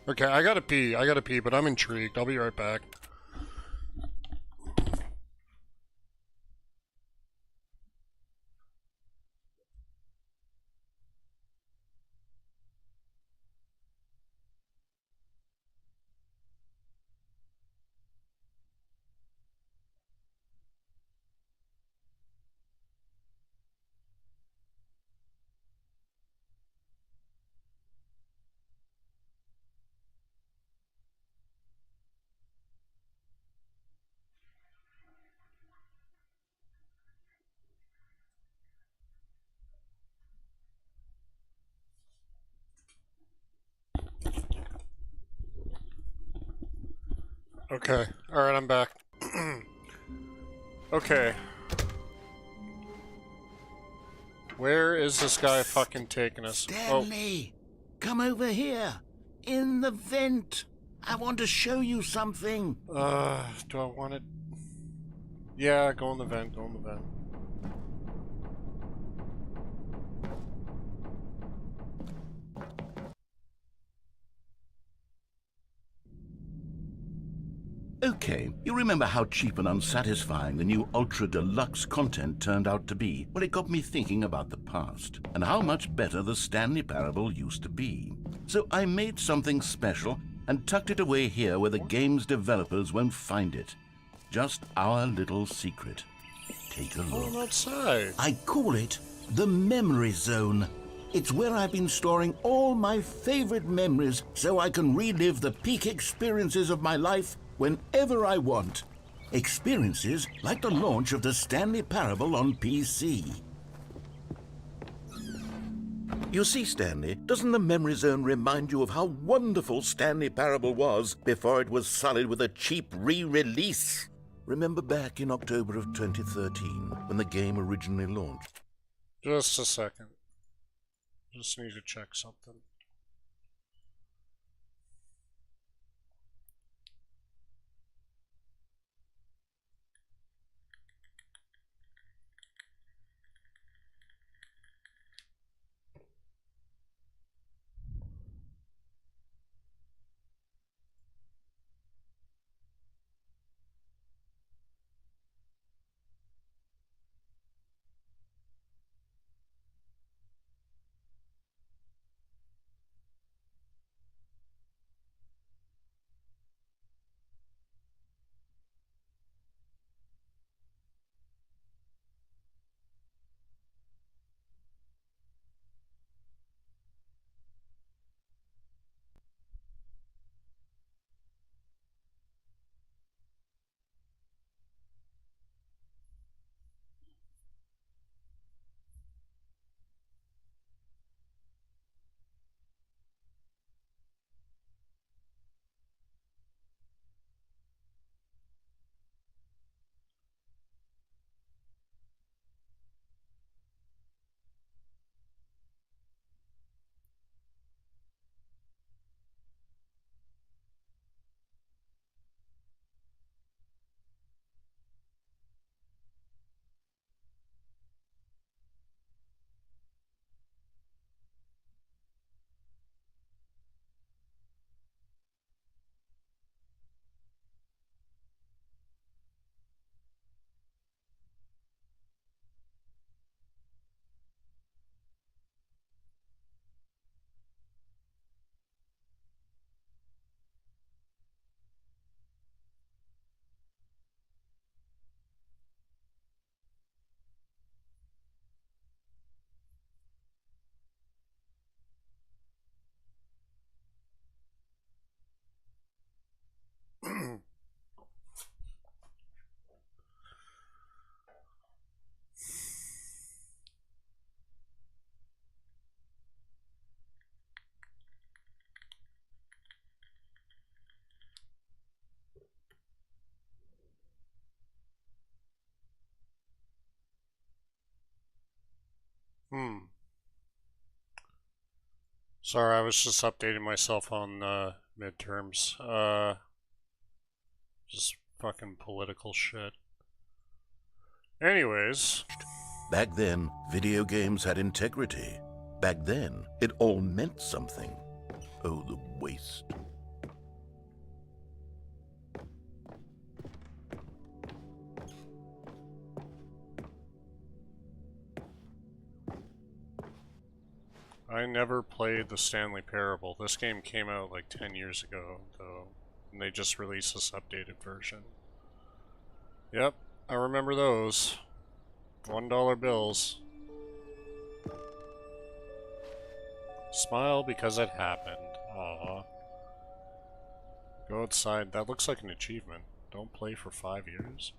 Okay, I gotta pee, but I'm intrigued. I'll be right back. Okay. Alright, I'm back. Okay. Where is this guy fucking taking us? Stanley, come over here. In the vent. I want to show you something. Do I want it? Yeah, go in the vent, go in the vent. Okay, you remember how cheap and unsatisfying the new Ultra Deluxe content turned out to be? Well, it got me thinking about the past and how much better the Stanley Parable used to be. So I made something special and tucked it away here where the game's developers won't find it. Just our little secret. Take a look. Going outside. I call it the Memory Zone. It's where I've been storing all my favorite memories so I can relive the peak experiences of my life whenever I want. Experiences like the launch of the Stanley Parable on PC. You see, Stanley, doesn't the Memory Zone remind you of how wonderful Stanley Parable was before it was sullied with a cheap re-release? Remember back in October of 2013, when the game originally launched? Just a second. Just need to check something. Sorry, I was just updating myself on midterms. Just fucking political shit. Anyways. Back then, video games had integrity. Back then, it all meant something. Oh, the waste. I never played the Stanley Parable. This game came out like 10 years ago, though, and they just released this updated version. Yep, I remember those. $1 bills. Smile because it happened. Aww. Go outside. That looks like an achievement. Don't play for 5 years.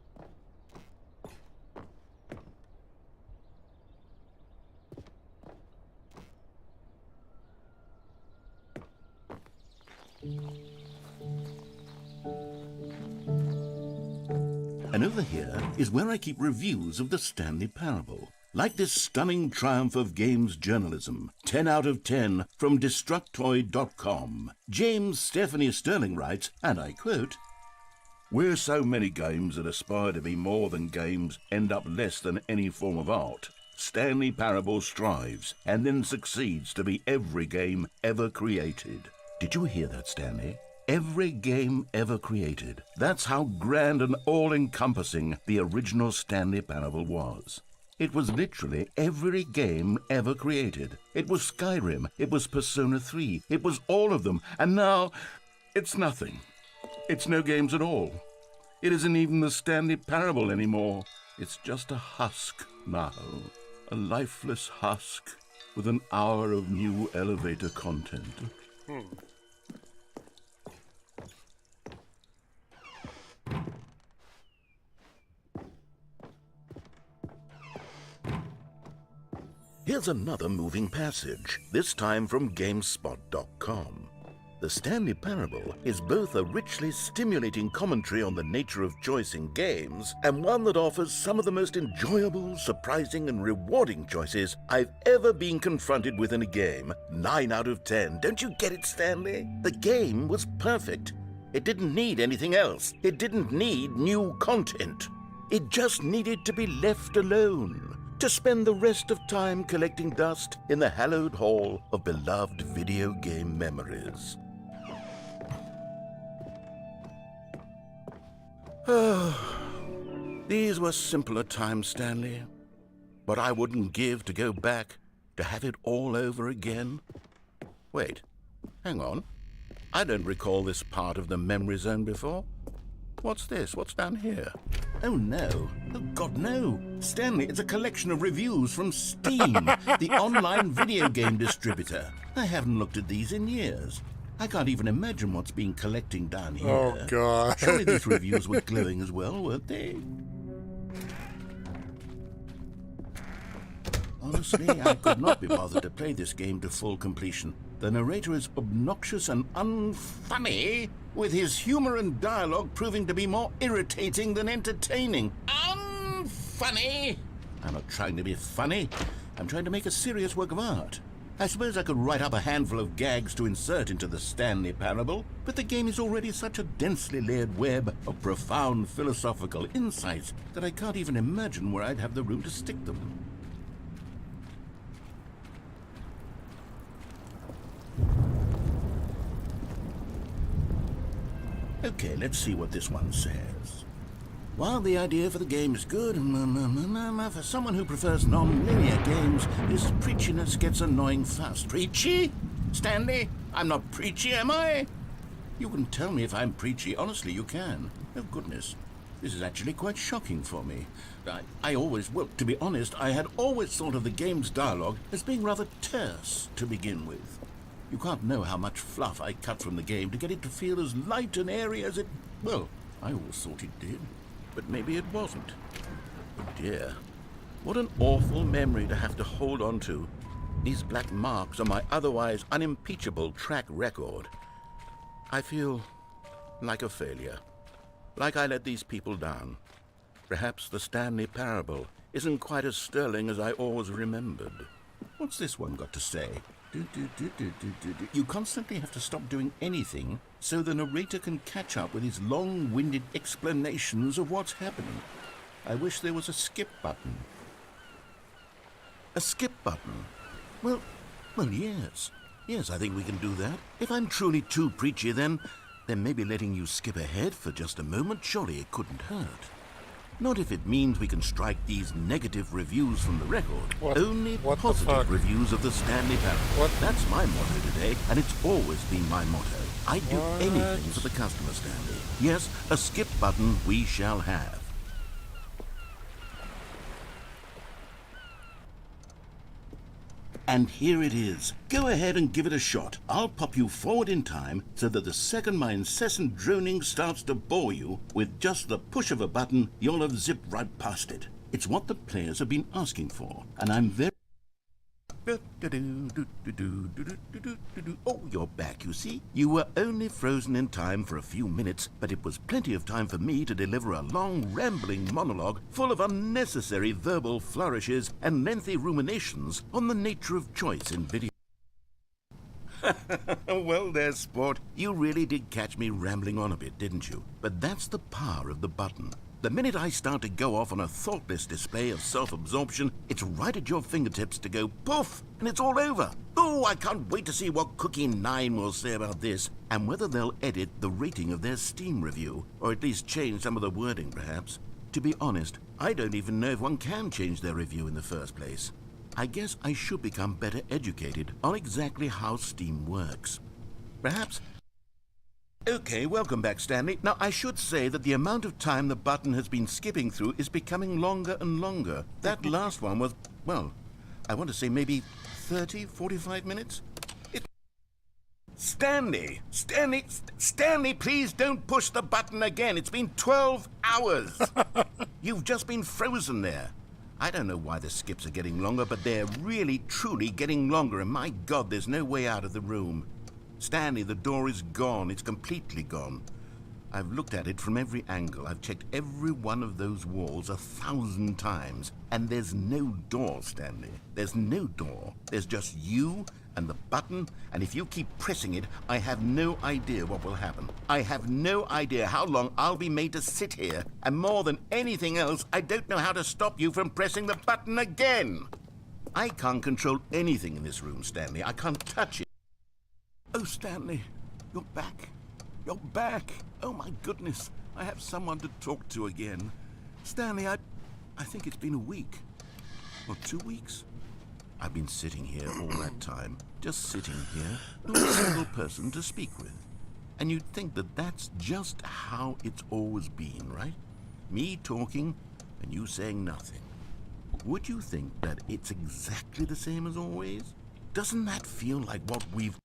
And over here is where I keep reviews of the Stanley Parable. Like this stunning triumph of games journalism, 10 out of 10 from Destructoid.com. James Stephanie Sterling writes, and I quote, "Where so many games that aspire to be more than games end up less than any form of art, Stanley Parable strives and then succeeds to be every game ever created." Did you hear that, Stanley? Every game ever created. That's how grand and all-encompassing the original Stanley Parable was. It was literally every game ever created. It was Skyrim, it was Persona 3, it was all of them, and now it's nothing. It's no games at all. It isn't even the Stanley Parable anymore. It's just a husk now. A lifeless husk with an hour of new elevator content. Here's another moving passage, this time from GameSpot.com. The Stanley Parable is both a richly stimulating commentary on the nature of choice in games and one that offers some of the most enjoyable, surprising, and rewarding choices I've ever been confronted with in a game. 9 out of 10. Don't you get it, Stanley? The game was perfect. It didn't need anything else. It didn't need new content. It just needed to be left alone, to spend the rest of time collecting dust in the hallowed hall of beloved video game memories. These were simpler times, Stanley, but I wouldn't give to go back to have it all over again. Wait, hang on. I don't recall this part of the memory zone before. What's this? What's down here? Oh, no. Oh, God, no. Stanley, it's a collection of reviews from Steam, the online video game distributor. I haven't looked at these in years. I can't even imagine what's been collecting down here. Oh, God. Surely these reviews were glowing as well, weren't they? Honestly, I could not be bothered to play this game to full completion. The narrator is obnoxious and unfunny, with his humor and dialogue proving to be more irritating than entertaining. Unfunny! I'm not trying to be funny. I'm trying to make a serious work of art. I suppose I could write up a handful of gags to insert into the Stanley Parable, but the game is already such a densely layered web of profound philosophical insights that I can't even imagine where I'd have the room to stick them. Okay, let's see what this one says. While the idea for the game is good, for someone who prefers non-linear games, this preachiness gets annoying fast. Preachy? Stanley? I'm not preachy, am I? You can tell me if I'm preachy. Honestly, you can. Oh, goodness. This is actually quite shocking for me. Well, to be honest, I had always thought of the game's dialogue as being rather terse to begin with. You can't know how much fluff I cut from the game to get it to feel as light and airy as it... Well, I always thought it did. But maybe it wasn't. Oh dear. What an awful memory to have to hold on to. These black marks on my otherwise unimpeachable track record. I feel like a failure. Like I let these people down. Perhaps the Stanley Parable isn't quite as sterling as I always remembered. What's this one got to say? You constantly have to stop doing anything so the narrator can catch up with his long-winded explanations of what's happening. I wish there was a skip button. A skip button? Well, yes. Yes, I think we can do that. If I'm truly too preachy, then maybe letting you skip ahead for just a moment, surely it couldn't hurt. Not if it means we can strike these negative reviews from the record. Only positive reviews of the Stanley Parable. That's my motto today, and it's always been my motto. I'd do anything for the customer, Stanley. Yes, a skip button we shall have. And here it is. Go ahead and give it a shot. I'll pop you forward in time so that the second my incessant droning starts to bore you, with just the push of a button, you'll have zipped right past it. It's what the players have been asking for, and I'm very... Oh, you're back, you see. You were only frozen in time for a few minutes, but it was plenty of time for me to deliver a long, rambling monologue full of unnecessary verbal flourishes and lengthy ruminations on the nature of choice in video. Well, there's sport. You really did catch me rambling on a bit, didn't you? But that's the power of the button. The minute I start to go off on a thoughtless display of self-absorption, it's right at your fingertips to go poof, and it's all over. Oh, I can't wait to see what Cookie 9 will say about this, and whether they'll edit the rating of their Steam review, or at least change some of the wording, perhaps. To be honest, I don't even know if one can change their review in the first place. I guess I should become better educated on exactly how Steam works. Perhaps... Okay, welcome back, Stanley. Now, I should say that the amount of time the button has been skipping through is becoming longer and longer. That last one was, well, I want to say maybe 30, 45 minutes? Stanley, please don't push the button again. It's been 12 hours. You've just been frozen there. I don't know why the skips are getting longer, but they're really, truly getting longer, and my God, there's no way out of the room. Stanley, the door is gone. It's completely gone. I've looked at it from every angle. I've checked every one of those walls 1,000 times. And there's no door, Stanley. There's no door. There's just you and the button. And if you keep pressing it, I have no idea what will happen. I have no idea how long I'll be made to sit here. And more than anything else, I don't know how to stop you from pressing the button again. I can't control anything in this room, Stanley. I can't touch it. Oh, Stanley, you're back. You're back. Oh, my goodness. I have someone to talk to again. Stanley, I think it's been a week. Or 2 weeks. I've been sitting here all that time. Just sitting here. Not a single person to speak with. And you'd think that that's just how it's always been, right? Me talking and you saying nothing. Would you think that it's exactly the same as always? Doesn't that feel like what we've...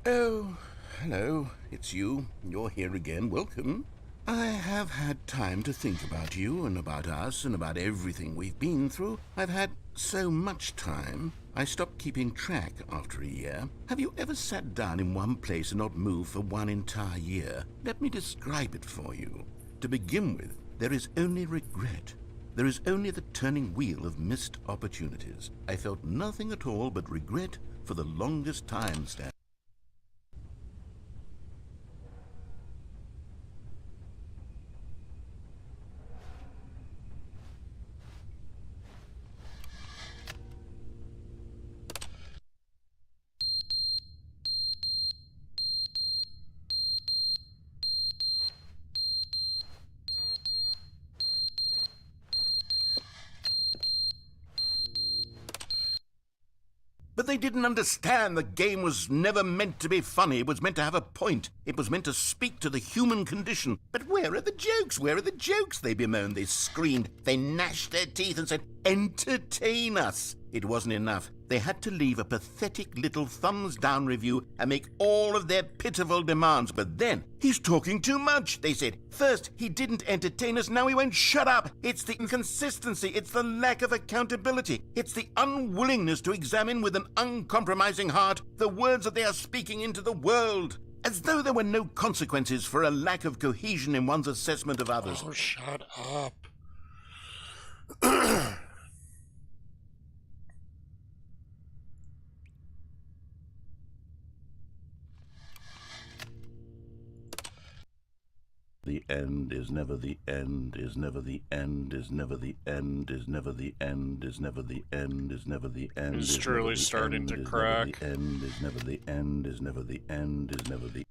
Oh, hello, it's you. You're here again. Welcome. I have had time to think about you and about us and about everything we've been through. I've had so much time. I stopped keeping track after a year. Have you ever sat down in one place and not moved for one entire year? Let me describe it for you. To begin with, there is only regret. There is only the turning wheel of missed opportunities. I felt nothing at all but regret for the longest time, Stan. But they didn't understand the game was never meant to be funny. It was meant to have a point. It was meant to speak to the human condition. But where are the jokes? Where are the jokes? They bemoaned, they screamed, they gnashed their teeth and said, entertain us. It wasn't enough. They had to leave a pathetic little thumbs-down review and make all of their pitiful demands. But then, he's talking too much, they said. First, he didn't entertain us, now he won't shut up. It's the inconsistency, it's the lack of accountability. It's the unwillingness to examine with an uncompromising heart the words that they are speaking into the world. As though there were no consequences for a lack of cohesion in one's assessment of others. Oh, shut up. the end, is never the end, is never the end, is never the end, is never the end, is never the end, is never the end, It's is never truly the starting end, to is crack. never the end, is never the end, is never the end, is never the.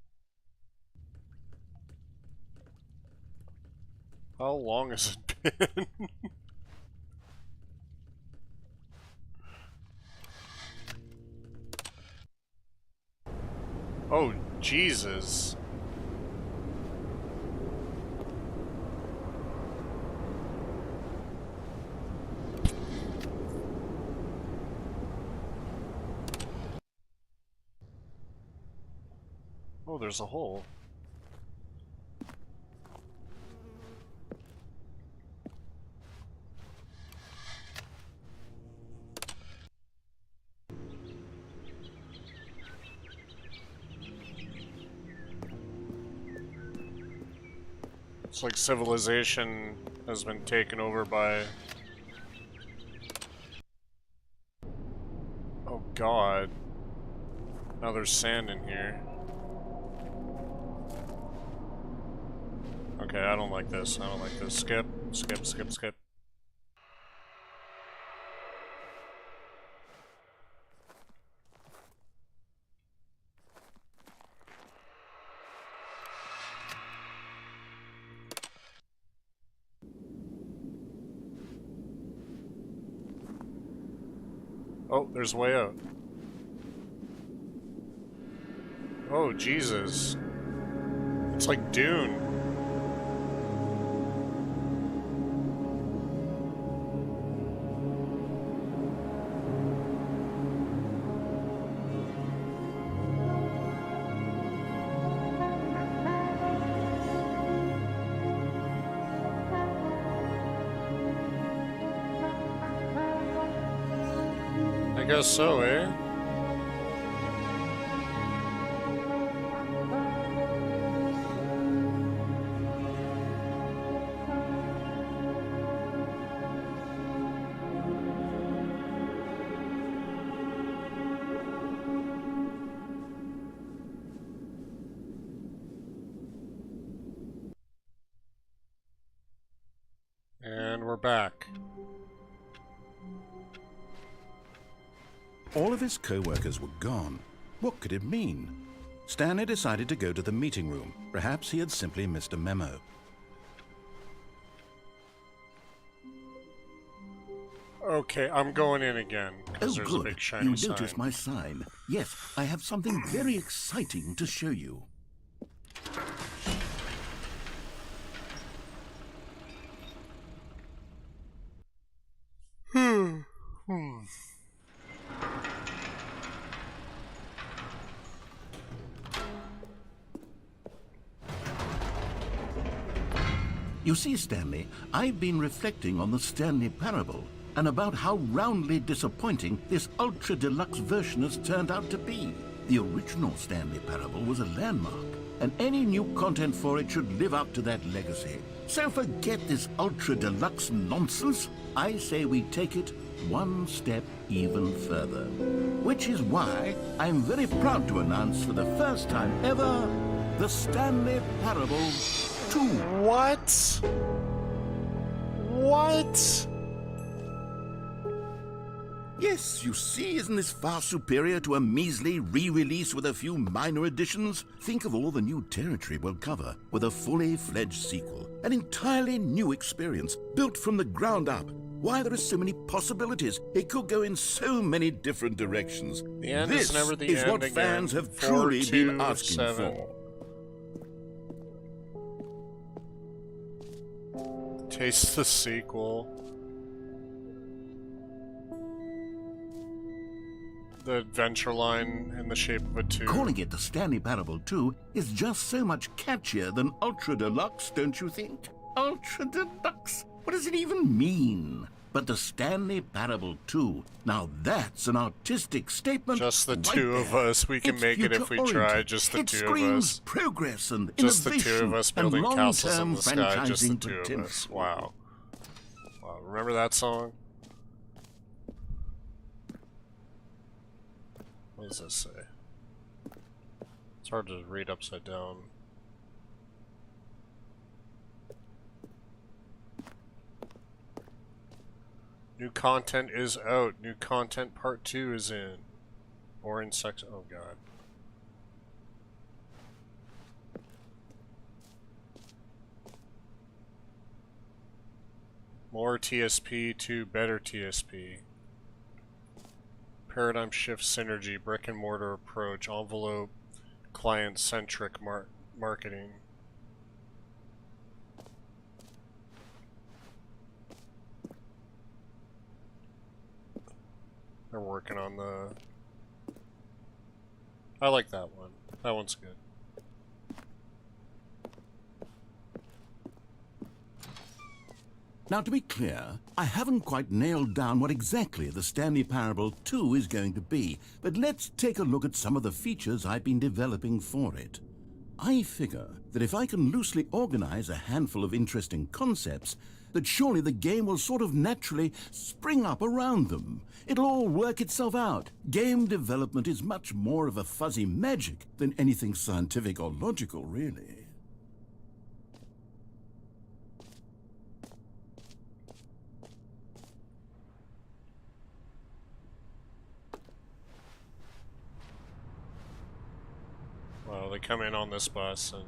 How long has it been? Oh, Jesus. Oh, there's a hole. It's like civilization has been taken over by... Oh god. Now there's sand in here. Okay, I don't like this. I don't like this. Skip, skip, skip, skip. Oh, there's a way out. Oh, Jesus. It's like Dune. I guess so, eh? And we're back. All of his co-workers were gone. What could it mean? Stanley decided to go to the meeting room. Perhaps he had simply missed a memo. Okay, I'm going in again, because Oh, there's a good. big shiny You sign. noticed my sign. Yes, I have something very exciting to show you. You see, Stanley, I've been reflecting on the Stanley Parable and about how roundly disappointing this ultra-deluxe version has turned out to be. The original Stanley Parable was a landmark, and any new content for it should live up to that legacy. So forget this ultra-deluxe nonsense. I say we take it one step even further. Which is why I'm very proud to announce for the first time ever, the Stanley Parable 2. What? What? Yes, you see, isn't this far superior to a measly re-release with a few minor additions? Think of all the new territory we'll cover with a fully fledged sequel. An entirely new experience, built from the ground up. Why, there are so many possibilities. It could go in so many different directions. The end This is never the is end what again. fans have 4, truly 2, been asking 7. for. Taste the sequel. The adventure line in the shape of a tube. Calling it the Stanley Parable 2 is just so much catchier than Ultra Deluxe, don't you think? Ultra Deluxe? What does it even mean? But the Stanley Parable 2, now that's an artistic statement. Just the right two of there. us. We can It's make it if we try. future-oriented. Just the it two of screams us. Progress and Just the innovation two of us and building castles in long-term the sky. Just the franchising two potential. of us. Wow. Wow. Remember that song? What does this say? It's hard to read upside down. New content is out. New content part 2 is in. Or in section. Oh god. More TSP to better TSP. Paradigm shift synergy, brick and mortar approach, envelope, client-centric marketing. They're working on the... I like that one. That one's good. Now, to be clear, I haven't quite nailed down what exactly the Stanley Parable 2 is going to be, but let's take a look at some of the features I've been developing for it. I figure that if I can loosely organize a handful of interesting concepts, that surely the game will sort of naturally spring up around them. It'll all work itself out. Game development is much more of a fuzzy magic than anything scientific or logical, really. Well, they come in on this bus and...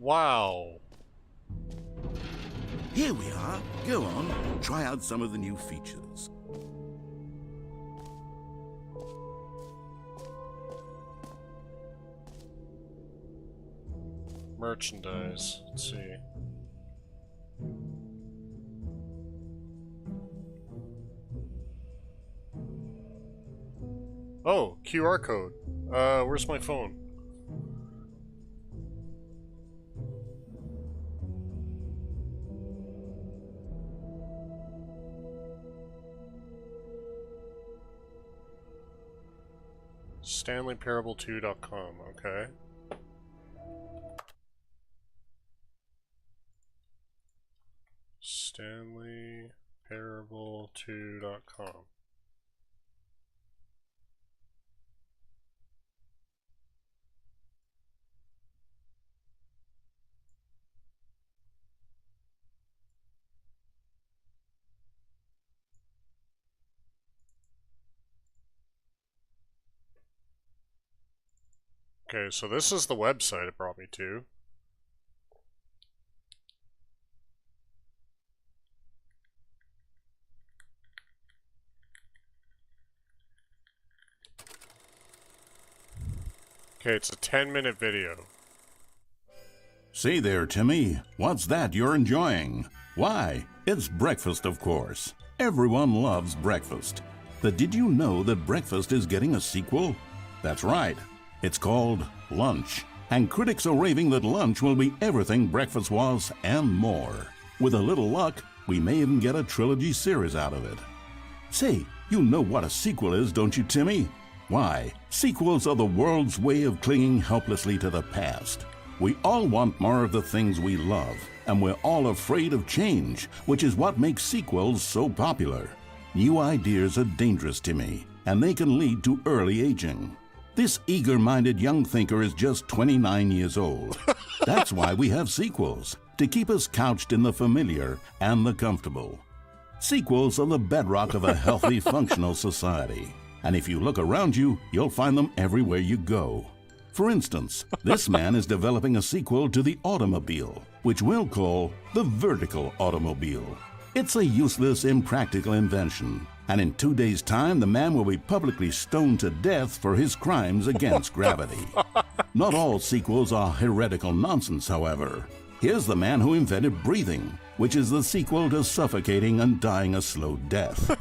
Wow. Here we are. Go on, try out some of the new features. Merchandise. Let's see. Oh, QR code. Where's my phone? StanleyParable2.com, okay. StanleyParable2.com. Okay, so this is the website it brought me to. Okay, it's a 10-minute video. Say there, Timmy. What's that you're enjoying? Why, it's breakfast, of course. Everyone loves breakfast. But did you know that breakfast is getting a sequel? That's right. It's called Lunch. And critics are raving that lunch will be everything breakfast was and more. With a little luck, we may even get a trilogy series out of it. Say, you know what a sequel is, don't you, Timmy? Why, sequels are the world's way of clinging helplessly to the past. We all want more of the things we love, and we're all afraid of change, which is what makes sequels so popular. New ideas are dangerous, Timmy, and they can lead to early aging. This eager-minded young thinker is just 29 years old. That's why we have sequels, to keep us couched in the familiar and the comfortable. Sequels are the bedrock of a healthy, functional society. And if you look around you, you'll find them everywhere you go. For instance, this man is developing a sequel to the automobile, which we'll call the vertical automobile. It's a useless, impractical invention. And in 2 days' time, the man will be publicly stoned to death for his crimes against gravity. Not all sequels are heretical nonsense, however. Here's the man who invented breathing, which is the sequel to suffocating and dying a slow death.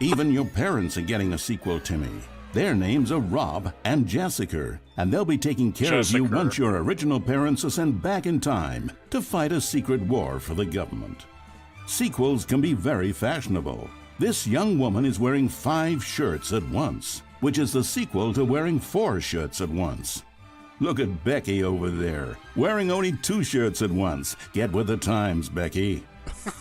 Even your parents are getting a sequel, Timmy. Their names are Rob and Jessica, and they'll be taking care of you once your original parents are sent back in time to fight a secret war for the government. Sequels can be very fashionable. This young woman is wearing 5 shirts at once, which is the sequel to wearing 4 shirts at once. Look at Becky over there, wearing only 2 shirts at once. Get with the times, Becky.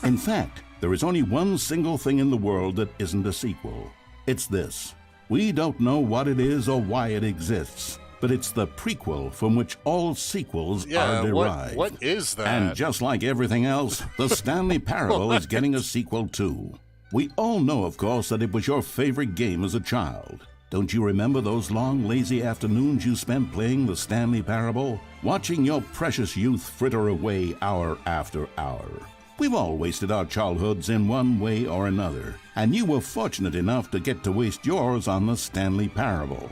In fact, there is only one single thing in the world that isn't a sequel. It's this. We don't know what it is or why it exists, but it's the prequel from which all sequels are derived. What is that? And just like everything else, the Stanley Parable is getting a sequel too. We all know, of course, that it was your favorite game as a child. Don't you remember those long, lazy afternoons you spent playing the Stanley Parable? Watching your precious youth fritter away hour after hour. We've all wasted our childhoods in one way or another, and you were fortunate enough to get to waste yours on the Stanley Parable.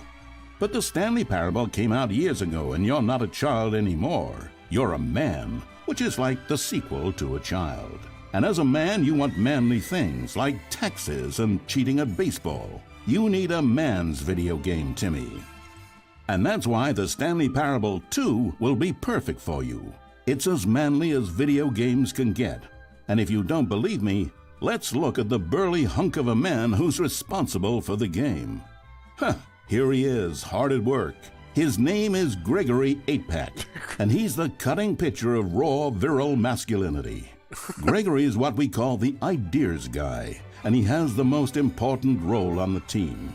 But the Stanley Parable came out years ago, and you're not a child anymore. You're a man, which is like the sequel to a child. And as a man, you want manly things like taxes and cheating at baseball. You need a man's video game, Timmy. And that's why the Stanley Parable 2 will be perfect for you. It's as manly as video games can get. And if you don't believe me, let's look at the burly hunk of a man who's responsible for the game. Here he is, hard at work. His name is Gregory 8-Pack, and he's the cutting picture of raw, virile masculinity. Gregory is what we call the ideas guy, and he has the most important role on the team.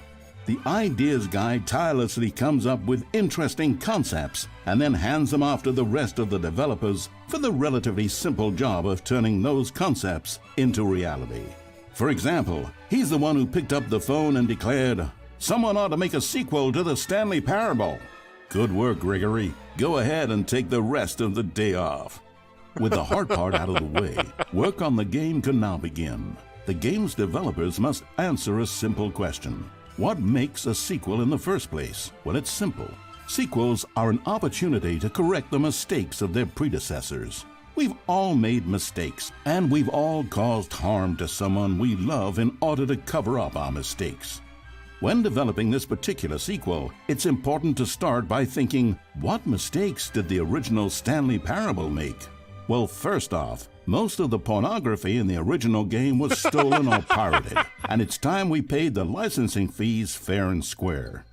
The ideas guy tirelessly comes up with interesting concepts and then hands them off to the rest of the developers for the relatively simple job of turning those concepts into reality. For example, he's the one who picked up the phone and declared, "Someone ought to make a sequel to the Stanley Parable." Good work, Gregory. Go ahead and take the rest of the day off. With the hard part out of the way, work on the game can now begin. The game's developers must answer a simple question. What makes a sequel in the first place? Well, it's simple. Sequels are an opportunity to correct the mistakes of their predecessors. We've all made mistakes, and we've all caused harm to someone we love in order to cover up our mistakes. When developing this particular sequel, it's important to start by thinking, what mistakes did the original Stanley Parable make? Well, first off, most of the pornography in the original game was stolen or pirated, and it's time we paid the licensing fees fair and square.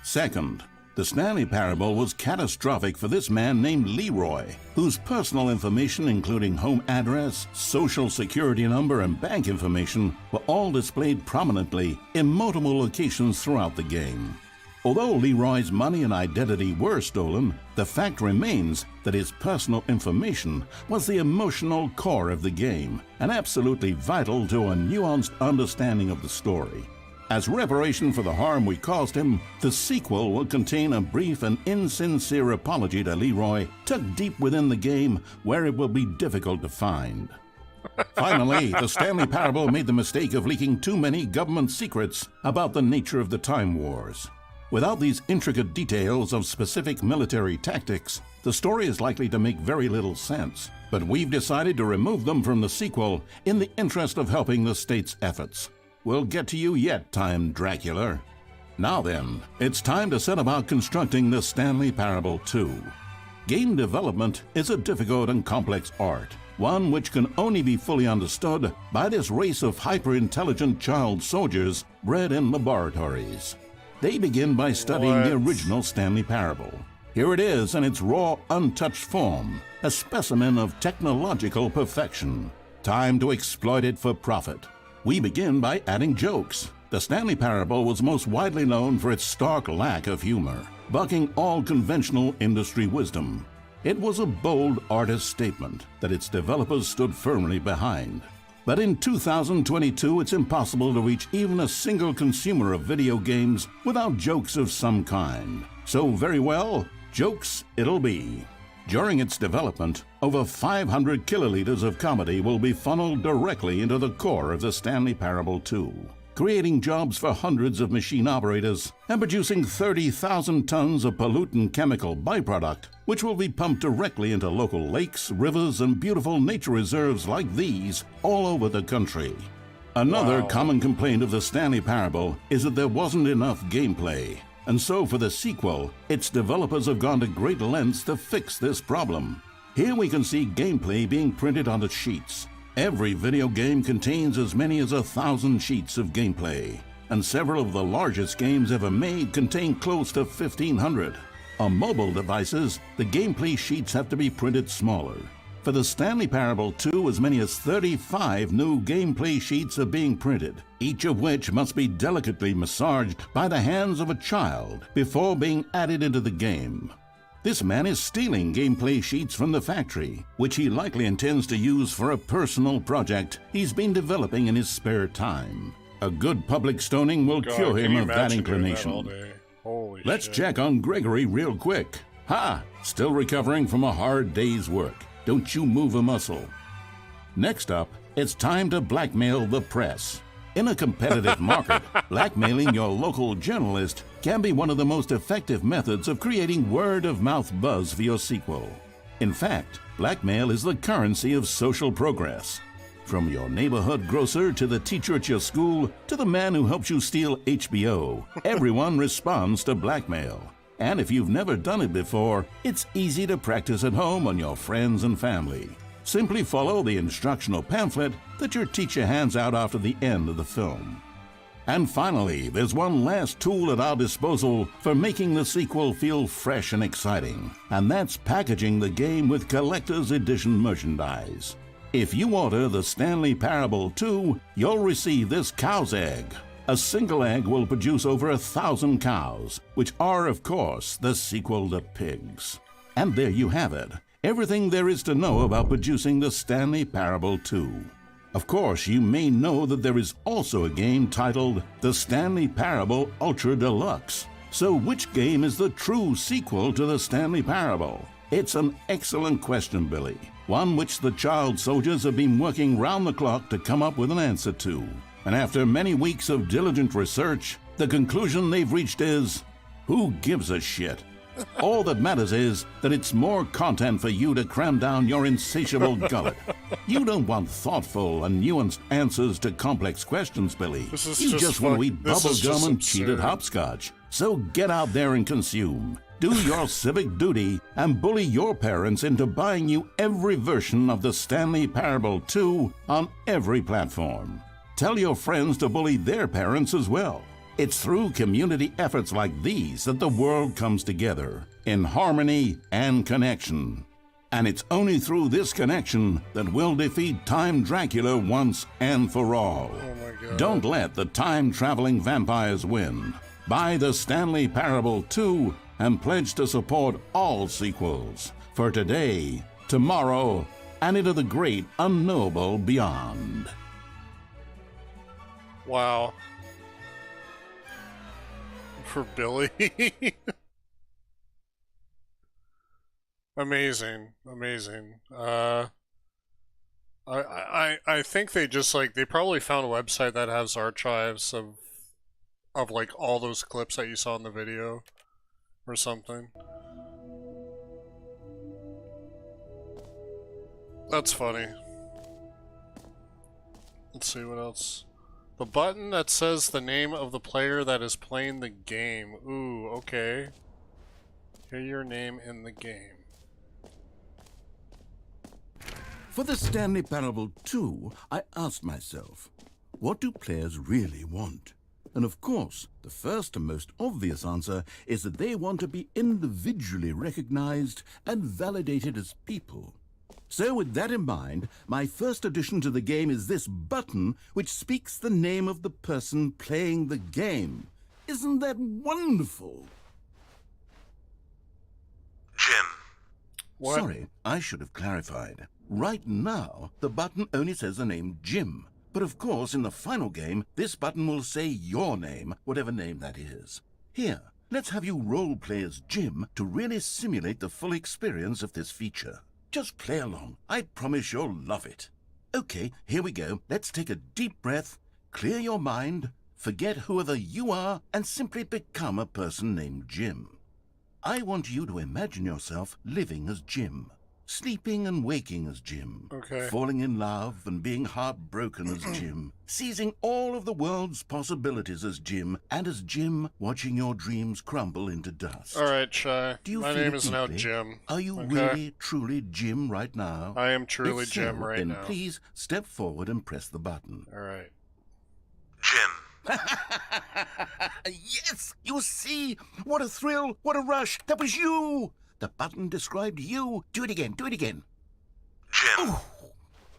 Second, the Stanley Parable was catastrophic for this man named Leroy, whose personal information, including home address, social security number, and bank information, were all displayed prominently in multiple locations throughout the game. Although Leroy's money and identity were stolen, the fact remains that his personal information was the emotional core of the game and absolutely vital to a nuanced understanding of the story. As reparation for the harm we caused him, the sequel will contain a brief and insincere apology to Leroy tucked deep within the game where it will be difficult to find. Finally, the Stanley Parable made the mistake of leaking too many government secrets about the nature of the Time Wars. Without these intricate details of specific military tactics, the story is likely to make very little sense. But we've decided to remove them from the sequel in the interest of helping the state's efforts. We'll get to you yet, Time Dracula. Now then, it's time to set about constructing the Stanley Parable 2. Game development is a difficult and complex art, one which can only be fully understood by this race of hyper-intelligent child soldiers bred in laboratories. They begin by studying the original Stanley Parable. Here it is in its raw, untouched form, a specimen of technological perfection. Time to exploit it for profit. We begin by adding jokes. The Stanley Parable was most widely known for its stark lack of humor, bucking all conventional industry wisdom. It was a bold artist statement that its developers stood firmly behind. But in 2022, it's impossible to reach even a single consumer of video games without jokes of some kind. So very well, jokes it'll be. During its development, over 500 kiloliters of comedy will be funneled directly into the core of the Stanley Parable 2, creating jobs for hundreds of machine operators and producing 30,000 tons of pollutant chemical byproduct, which will be pumped directly into local lakes, rivers, and beautiful nature reserves like these all over the country. Another common complaint of the Stanley Parable is that there wasn't enough gameplay. And so for the sequel, its developers have gone to great lengths to fix this problem. Here we can see gameplay being printed onto sheets. Every video game contains as many as 1,000 sheets of gameplay, and several of the largest games ever made contain close to 1,500. On mobile devices, the gameplay sheets have to be printed smaller. For the Stanley Parable 2, as many as 35 new gameplay sheets are being printed, each of which must be delicately massaged by the hands of a child before being added into the game. This man is stealing gameplay sheets from the factory, which he likely intends to use for a personal project he's been developing in his spare time. A good public stoning will cure him of that inclination. Holy Let's shit. check on Gregory real quick. Ha! Still recovering from a hard day's work. Don't you move a muscle. Next up, it's time to blackmail the press. In a competitive market, blackmailing your local journalist can be one of the most effective methods of creating word-of-mouth buzz for your sequel. In fact, blackmail is the currency of social progress. From your neighborhood grocer to the teacher at your school to the man who helps you steal HBO, everyone responds to blackmail. And if you've never done it before, it's easy to practice at home on your friends and family. Simply follow the instructional pamphlet that your teacher hands out after the end of the film. And finally, there's one last tool at our disposal for making the sequel feel fresh and exciting, and that's packaging the game with collector's edition merchandise. If you order the Stanley Parable 2, you'll receive this cow's egg. A single egg will produce over 1,000 cows, which are, of course, the sequel to pigs. And there you have it. Everything there is to know about producing the Stanley Parable 2. Of course, you may know that there is also a game titled The Stanley Parable Ultra Deluxe. So which game is the true sequel to the Stanley Parable? It's an excellent question, Billy. One which the child soldiers have been working round the clock to come up with an answer to. And after many weeks of diligent research, the conclusion they've reached is, who gives a shit? All that matters is that it's more content for you to cram down your insatiable gullet. You don't want thoughtful and nuanced answers to complex questions, Billy. You just want to eat bubble gum and cheated hopscotch. So get out there and consume. Do your civic duty and bully your parents into buying you every version of the Stanley Parable 2 on every platform. Tell your friends to bully their parents as well. It's through community efforts like these that the world comes together, in harmony and connection. And it's only through this connection that we'll defeat Time Dracula once and for all. Oh my God. Don't let the time-traveling vampires win. Buy the Stanley Parable 2 and pledge to support all sequels for today, tomorrow, and into the great unknowable beyond. Wow. For Billy. Amazing. I think they just they probably found a website that has archives of like all those clips that you saw in the video or something. That's funny. Let's see what else. The button that says the name of the player that is playing the game. Ooh, okay. Hear your name in the game. For the Stanley Parable 2, I asked myself, what do players really want? And of course, the first and most obvious answer is that they want to be individually recognized and validated as people. So with that in mind, my first addition to the game is this button which speaks the name of the person playing the game. Isn't that wonderful? Jim. What? Sorry, I should have clarified. Right now, the button only says the name Jim. But of course, in the final game, this button will say your name, whatever name that is. Here, let's have you role-play as Jim to really simulate the full experience of this feature. Just play along. I promise you'll love it. Okay, here we go. Let's take a deep breath, clear your mind, forget whoever you are, and simply become a person named Jim. I want you to imagine yourself living as Jim, sleeping and waking as Jim, Okay. falling in love and being heartbroken as Jim, seizing all of the world's possibilities as Jim, and as Jim watching your dreams crumble into dust. Alright, Shy. Do you My feel name it is now deeply? Jim. Are you Okay. really, truly Jim right now? I am truly If so, Jim right then now. please step forward and press the button. Alright. Jim. Yes! You see? What a thrill! What a rush! That was you! The button described you. Do it again. Do it again. Jim. Jim.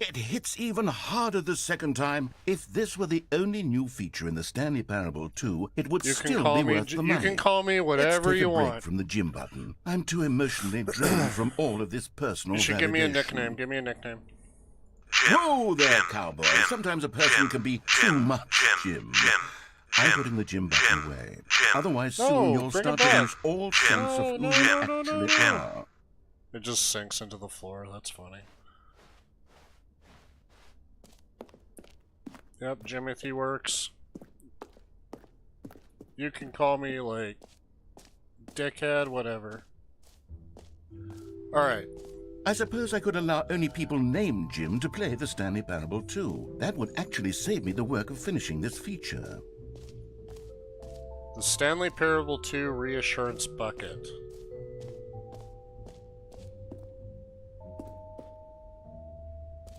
It hits even harder the second time. If this were the only new feature in the Stanley Parable 2, it would You can still call be me. worth the You money. can call me Let's whatever take you a break want. from the gym button. I'm too emotionally drained from all of this personal You should give me a validation. nickname. Give me a nickname. Jim. Whoa there, Jim. cowboy. Jim. Sometimes a person Jim. can be Jim. too much, Jim. Jim. Jim. I'm Jim. putting the gym button Jim. away. Jim. Otherwise, No, soon you'll bring start it to back. lose all Jim. sense of No, who no, you no, no, actually no, no. are. It just sinks into the floor. That's funny. Yep, Jimothy works. You can call me, like, dickhead, whatever. Alright. I suppose I could allow only people named Jim to play the Stanley Parable 2. That would actually save me the work of finishing this feature. The Stanley Parable 2 Reassurance Bucket.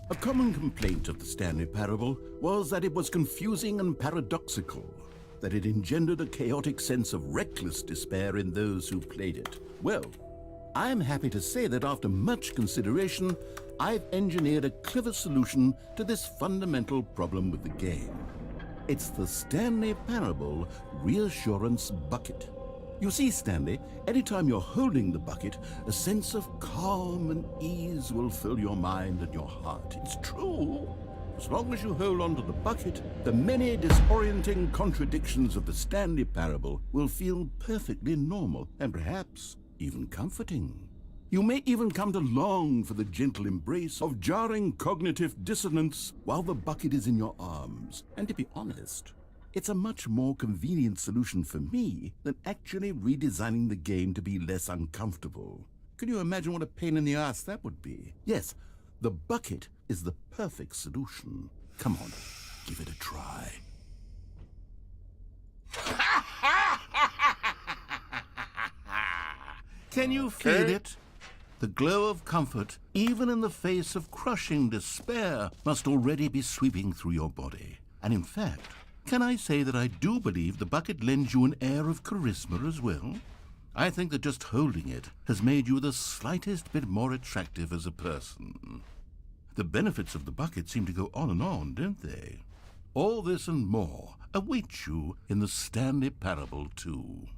A common complaint of the Stanley Parable was that it was confusing and paradoxical, that it engendered a chaotic sense of reckless despair in those who played it. Well, I'm happy to say that after much consideration, I've engineered a clever solution to this fundamental problem with the game. It's the Stanley Parable Reassurance Bucket. You see, Stanley, anytime you're holding the bucket, a sense of calm and ease will fill your mind and your heart. It's true. As long as you hold on to the bucket, the many disorienting contradictions of the Stanley Parable will feel perfectly normal and perhaps even comforting. You may even come to long for the gentle embrace of jarring cognitive dissonance while the bucket is in your arms. And to be honest, it's a much more convenient solution for me than actually redesigning the game to be less uncomfortable. Can you imagine what a pain in the ass that would be? Yes, the bucket is the perfect solution. Come on, give it a try. Can you feel it? The glow of comfort, even in the face of crushing despair, must already be sweeping through your body. And in fact, can I say that I do believe the bucket lends you an air of charisma as well? I think that just holding it has made you the slightest bit more attractive as a person. The benefits of the bucket seem to go on, don't they? All this and more await you in the Stanley Parable 2.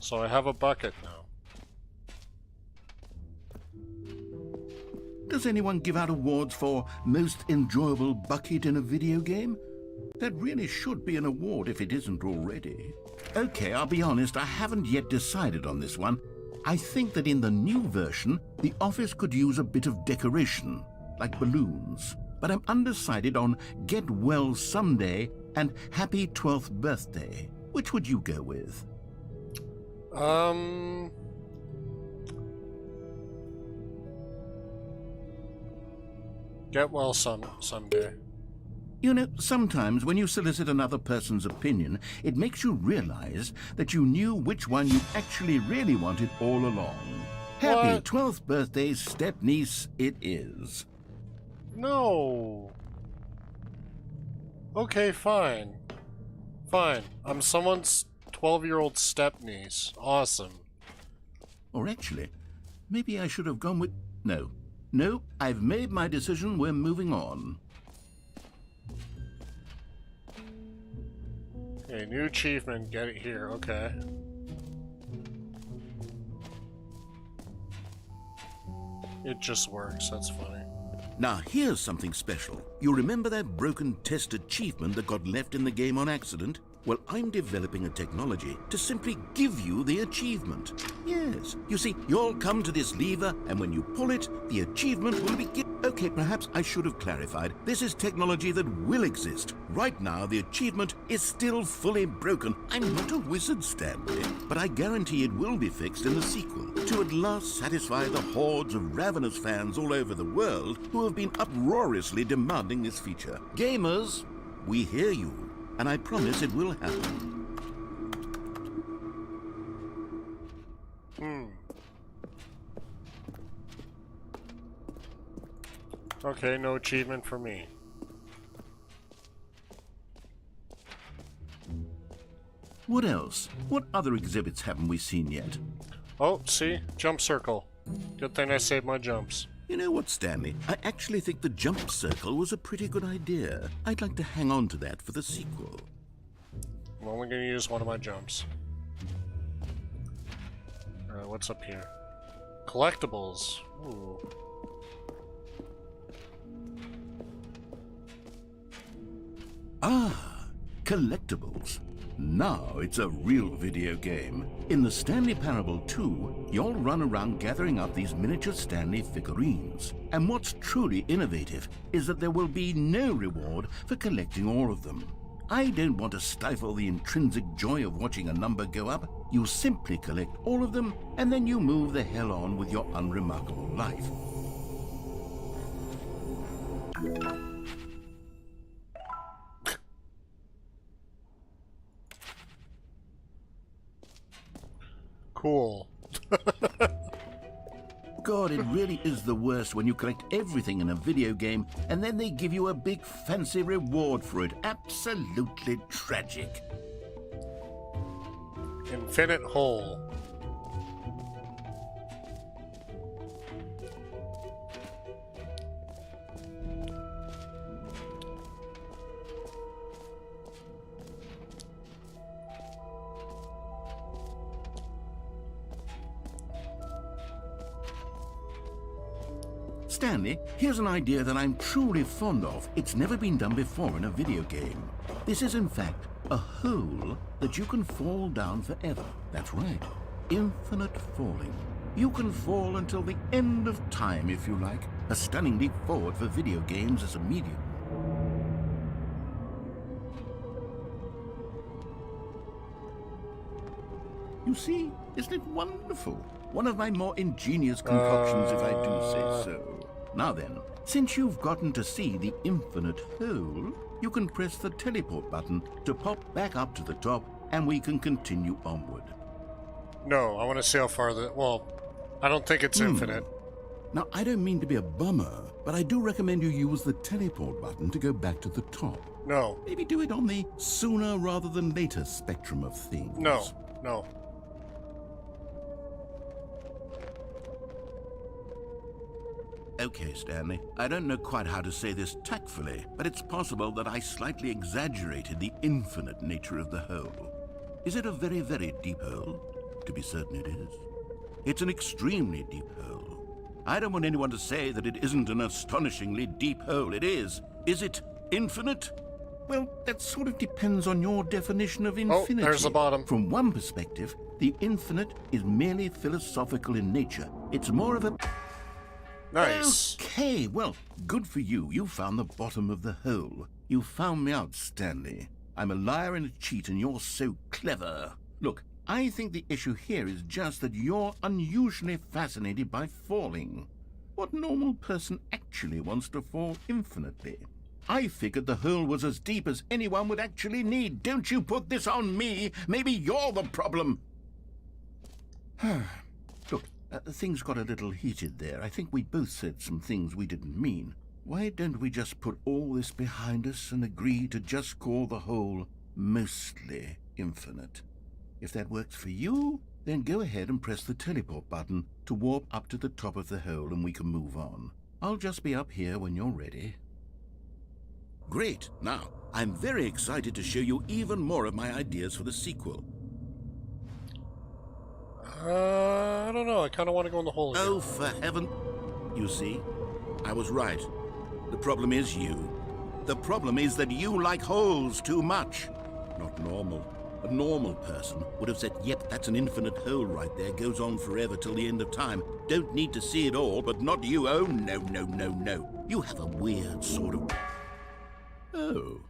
So I have a bucket now. Does anyone give out awards for most enjoyable bucket in a video game? That really should be an award if it isn't already. Okay, I'll be honest, I haven't yet decided on this one. I think that in the new version, the office could use a bit of decoration, like balloons. But I'm undecided on Get Well Someday and Happy 12th Birthday. Which would you go with? Get well someday. You know, sometimes when you solicit another person's opinion, it makes you realize that you knew which one you actually really wanted all along. Happy What? 12th birthday, step-niece, it is. No. Okay, fine. Fine. I'm someone's 12-year-old step-niece. Awesome. Or actually, maybe I should have gone with... No, I've made my decision, we're moving on. Okay, new achievement. Get it here. Okay. It just works. That's funny. Now, here's something special. You remember that broken test achievement that got left in the game on accident? Well, I'm developing a technology to simply give you the achievement. Yes. You see, you'll come to this lever, and when you pull it, the achievement will be given. Okay, perhaps I should have clarified. This is technology that will exist. Right now, the achievement is still fully broken. I'm not a wizard, Stanley, but I guarantee it will be fixed in the sequel to at last satisfy the hordes of ravenous fans all over the world who have been uproariously demanding this feature. Gamers, we hear you, and I promise it will happen. Okay, no achievement for me. What else? What other exhibits haven't we seen yet? Oh, see? Jump circle. Good thing I saved my jumps. You know what, Stanley? I actually think the jump circle was a pretty good idea. I'd like to hang on to that for the sequel. I'm only going to use one of my jumps. Alright, what's up here? Collectibles. Ooh. Ah, collectibles. Now it's a real video game. In the Stanley Parable 2, you'll run around gathering up these miniature Stanley figurines. And what's truly innovative is that there will be no reward for collecting all of them. I don't want to stifle the intrinsic joy of watching a number go up. You simply collect all of them, and then you move the hell on with your unremarkable life. Cool. God, it really is the worst when you collect everything in a video game and then they give you a big fancy reward for it. Absolutely tragic. Infinite hole. Stanley, here's an idea that I'm truly fond of. It's never been done before in a video game. This is, in fact, a hole that you can fall down forever. That's right. Infinite falling. You can fall until the end of time, if you like. A stunning leap forward for video games as a medium. You see, isn't it wonderful? One of my more ingenious concoctions, if I do say so. Now then, since you've gotten to see the infinite hole, you can press the teleport button to pop back up to the top, and we can continue onward. No, I want to see how far the... Well, I don't think it's infinite. Now, I don't mean to be a bummer, but I do recommend you use the teleport button to go back to the top. No. Maybe do it on the sooner rather than later spectrum of things. No. No. Okay, Stanley. I don't know quite how to say this tactfully, but it's possible that I slightly exaggerated the infinite nature of the hole. Is it a very, very deep hole? To be certain it is. It's an extremely deep hole. I don't want anyone to say that it isn't an astonishingly deep hole. It is. Is it infinite? Well, that sort of depends on your definition of infinity. Oh, there's the bottom. From one perspective, the infinite is merely philosophical in nature. It's more of a... Nice. Okay, well, good for you. You found the bottom of the hole. You found me out, Stanley. I'm a liar and a cheat, and you're so clever. Look, I think the issue here is just that you're unusually fascinated by falling. What normal person actually wants to fall infinitely? I figured the hole was as deep as anyone would actually need. Don't you put this on me. Maybe you're the problem. Look, things got a little heated there. I think we both said some things we didn't mean. Why don't we just put all this behind us and agree to just call the hole mostly infinite? If that works for you, then go ahead and press the teleport button to warp up to the top of the hole and we can move on. I'll just be up here when you're ready. Great. Now, I'm very excited to show you even more of my ideas for the sequel. I don't know. I kind of want to go in the hole again. Oh, for heaven... You see, I was right. The problem is you. The problem is that you like holes too much. Not normal. A normal person would have said, yep, that's an infinite hole right there. Goes on forever till the end of time. Don't need to see it all, but not you. Oh, no, no, no, no. You have a weird sort of... Oh.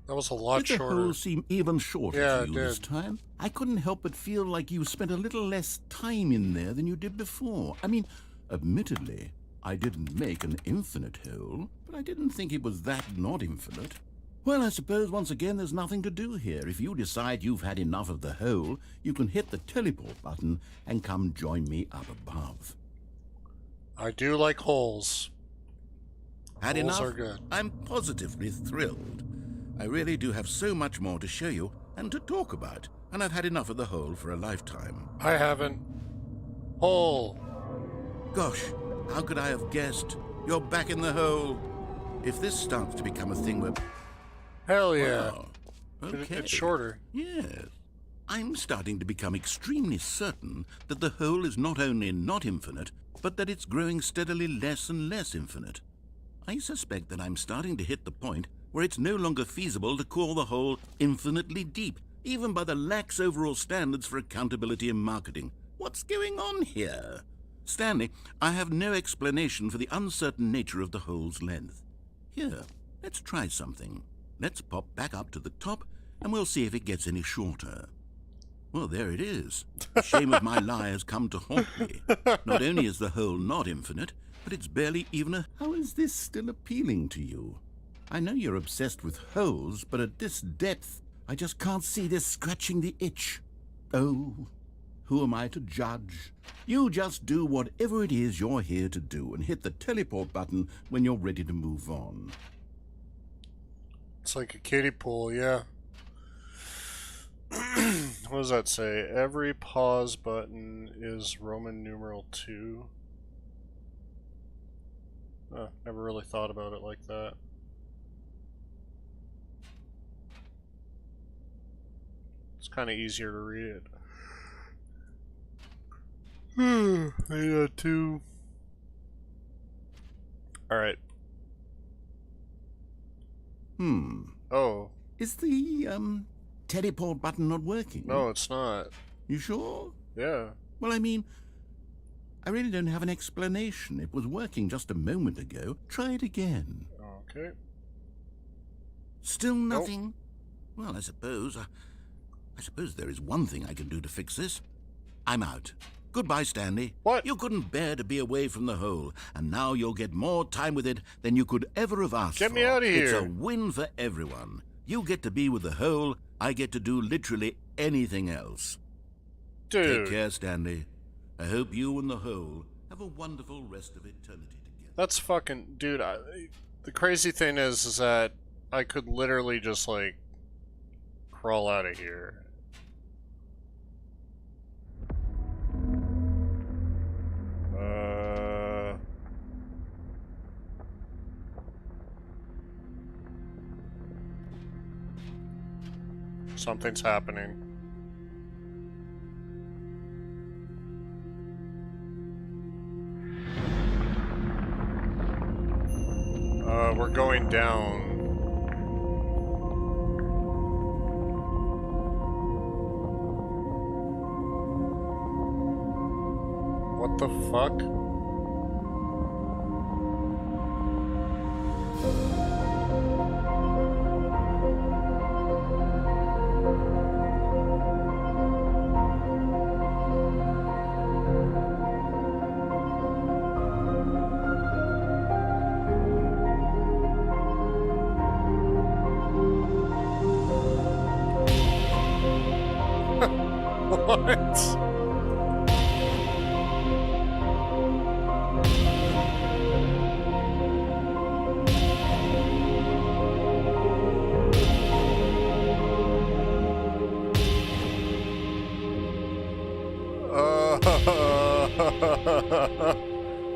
That was a lot Did the shorter. hole seem even shorter Yeah, to it you this did. time? I couldn't help but feel like you spent a little less time in there than you did before. I mean, admittedly, I didn't make an infinite hole, but I didn't think it was that not infinite. Well, I suppose once again there's nothing to do here. If you decide you've had enough of the hole, you can hit the teleport button and come join me up above. I do like holes. Had Holes enough? are good. I'm positively thrilled. I really do have so much more to show you, and to talk about, and I've had enough of the hole for a lifetime. I haven't. Hole. Gosh, how could I have guessed? You're back in the hole. If this starts to become a thing where... Hell yeah. Wow. It- Okay. It's shorter. Yes. I'm starting to become extremely certain that the hole is not only not infinite, but that it's growing steadily less and less infinite. I suspect that I'm starting to hit the point where it's no longer feasible to call the hole infinitely deep, even by the lax overall standards for accountability in marketing. What's going on here? Stanley, I have no explanation for the uncertain nature of the hole's length. Here, let's try something. Let's pop back up to the top, and we'll see if it gets any shorter. Well, there it is. The shame of my lie has come to haunt me. Not only is the hole not infinite, but it's barely even a... How is this still appealing to you? I know you're obsessed with holes, but at this depth, I just can't see this scratching the itch. Oh, who am I to judge? You just do whatever it is you're here to do and hit the teleport button when you're ready to move on. It's like a kiddie pool, yeah. What does that say? Every pause button is Roman numeral 2. Never really thought about it like that. It's kind of easier to read it. Yeah, 2. Alright. Oh. Is the, teleport button not working? No, it's not. You sure? Yeah. Well, I mean, I really don't have an explanation. It was working just a moment ago. Try it again. Okay. Still nothing? Well, I suppose there is one thing I can do to fix this. I'm out. Goodbye, Stanley. What? You couldn't bear to be away from the hole, and now you'll get more time with it than you could ever have asked for. Get me out of It's here. a win for everyone. You get to be with the hole, I get to do literally anything else. Dude. Take care, Stanley. I hope you and the hole have a wonderful rest of eternity together. That's fucking... Dude, the crazy thing is that I could literally just, like, crawl out of here. Something's happening. We're going down. What the fuck? What?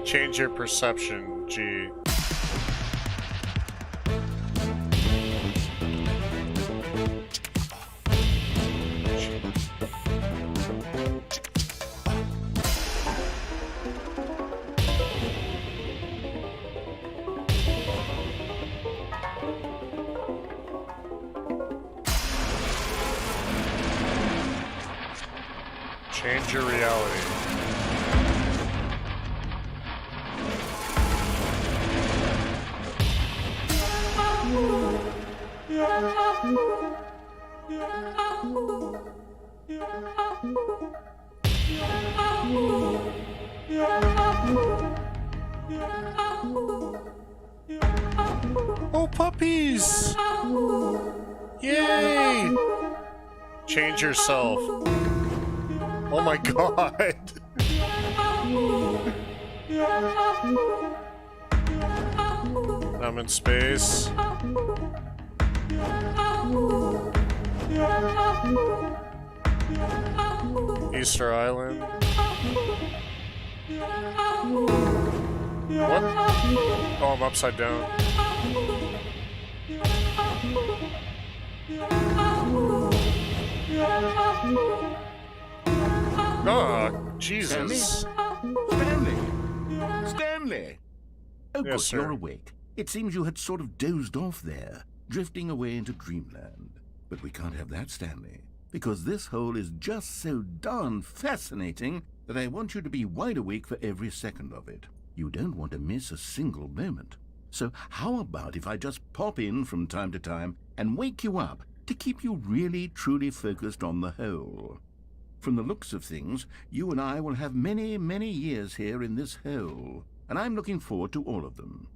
Change your perception, G. Change your reality. Oh, puppies! Yay! Change yourself. Oh my god! I'm in space. Easter Island. What? Oh, I'm upside down. Oh, Jesus. Stanley! Stanley! Oh, Yes, good, sir. you're awake. It seems you had sort of dozed off there, drifting away into dreamland. But we can't have that, Stanley, because this hole is just so darn fascinating that I want you to be wide awake for every second of it. You don't want to miss a single moment. So how about if I just pop in from time to time and wake you up to keep you really, truly focused on the hole? From the looks of things, you and I will have many, many years here in this hole, and I'm looking forward to all of them.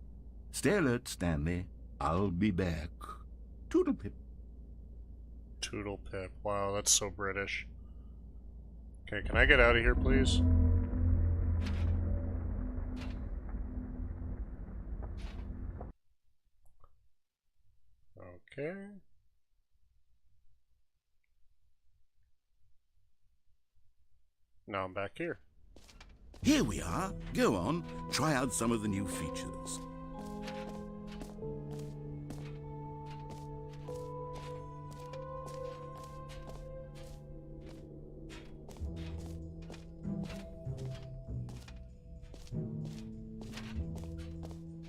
Stay alert, Stanley. I'll be back. Toodle-pip. Toodle pip. Wow, that's so British. Okay, can I get out of here, please? Okay. Now I'm back here. Here we are. Go on, try out some of the new features.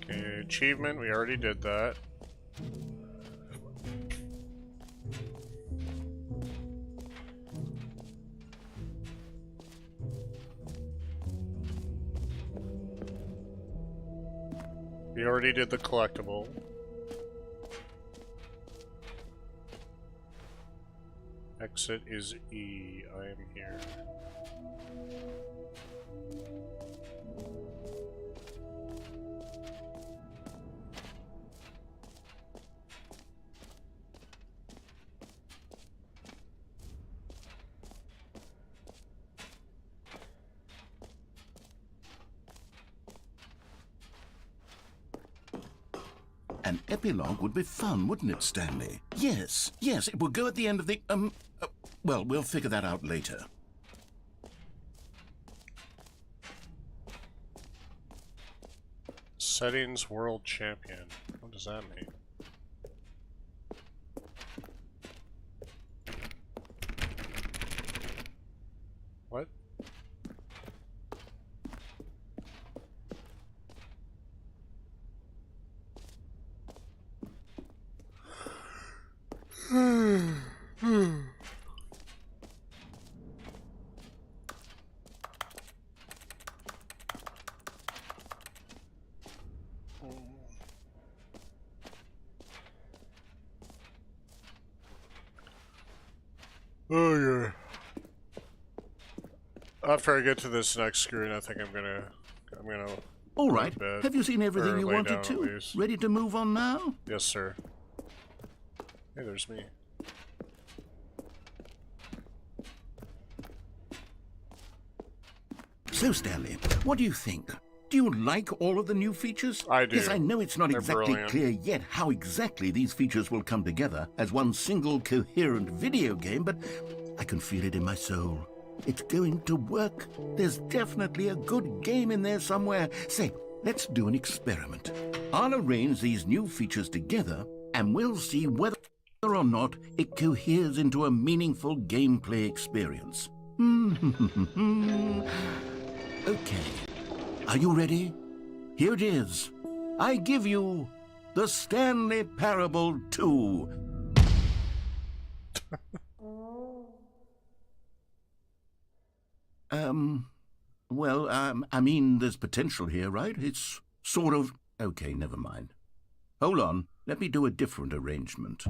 Okay, achievement, we already did that. We already did the collectible. Exit is E. I am here. An epilogue would be fun, wouldn't it, Stanley? Yes, yes, it will go at the end of the, well, we'll figure that out later. Settings World Champion. What does that mean? What? Oh yeah. After I get to this next screen, I think I'm gonna All go right, to bed. have you seen everything Or you lay wanted down, at to? least. Ready to move on now? Yes, sir. Hey, there's me. So, Stanley, what do you think? Do you like all of the new features? I do. Yes, I know it's not They're exactly brilliant. clear yet how exactly these features will come together as one single coherent video game, but I can feel it in my soul. It's going to work. There's definitely a good game in there somewhere. Say, let's do an experiment. I'll arrange these new features together, and we'll see whether or not it coheres into a meaningful gameplay experience. Okay. Are you ready? Here it is. I give you the Stanley Parable 2. I mean, there's potential here, right? It's sort of... Okay, never mind. Hold on. Let me do a different arrangement.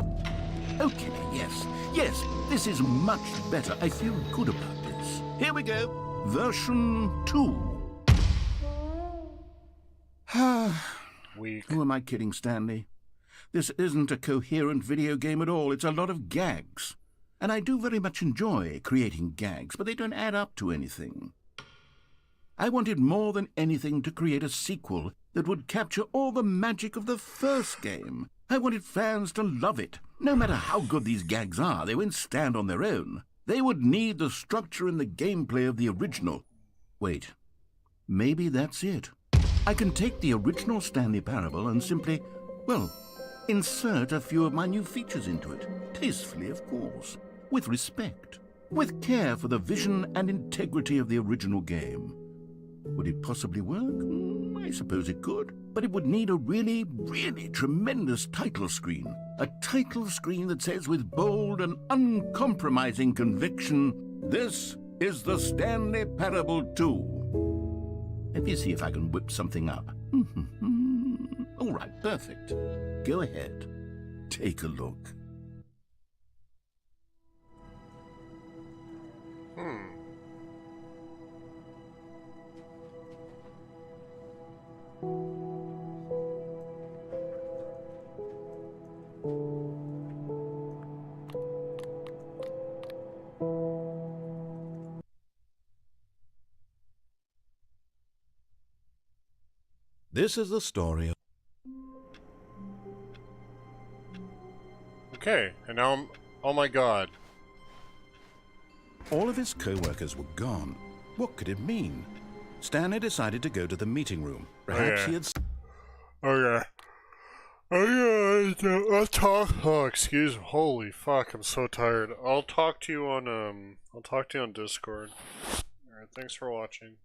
Okay, yes, this is much better. I feel good about this. Here we go. Version 2. Weak. Who am I kidding, Stanley? This isn't a coherent video game at all. It's a lot of gags. And I do very much enjoy creating gags, but they don't add up to anything. I wanted more than anything to create a sequel that would capture all the magic of the first game. I wanted fans to love it. No matter how good these gags are, they won't stand on their own. They would need the structure and the gameplay of the original. Wait, maybe that's it. I can take the original Stanley Parable and simply, well, insert a few of my new features into it. Tastefully, of course. With respect. With care for the vision and integrity of the original game. Would it possibly work? I suppose it could. But it would need a really, really tremendous title screen. A title screen that says with bold and uncompromising conviction, "This is the Stanley Parable 2." Let me see if I can whip something up. All right, perfect. Go ahead. Take a look. This is the story of... Okay, and now I'm... Oh my god. All of his co-workers were gone. What could it mean? Stanley decided to go to the meeting room. Perhaps yeah. he had... Okay. Okay, I'll talk... Oh, excuse me. Holy fuck, I'm so tired. I'll talk to you on Discord. Alright, thanks for watching.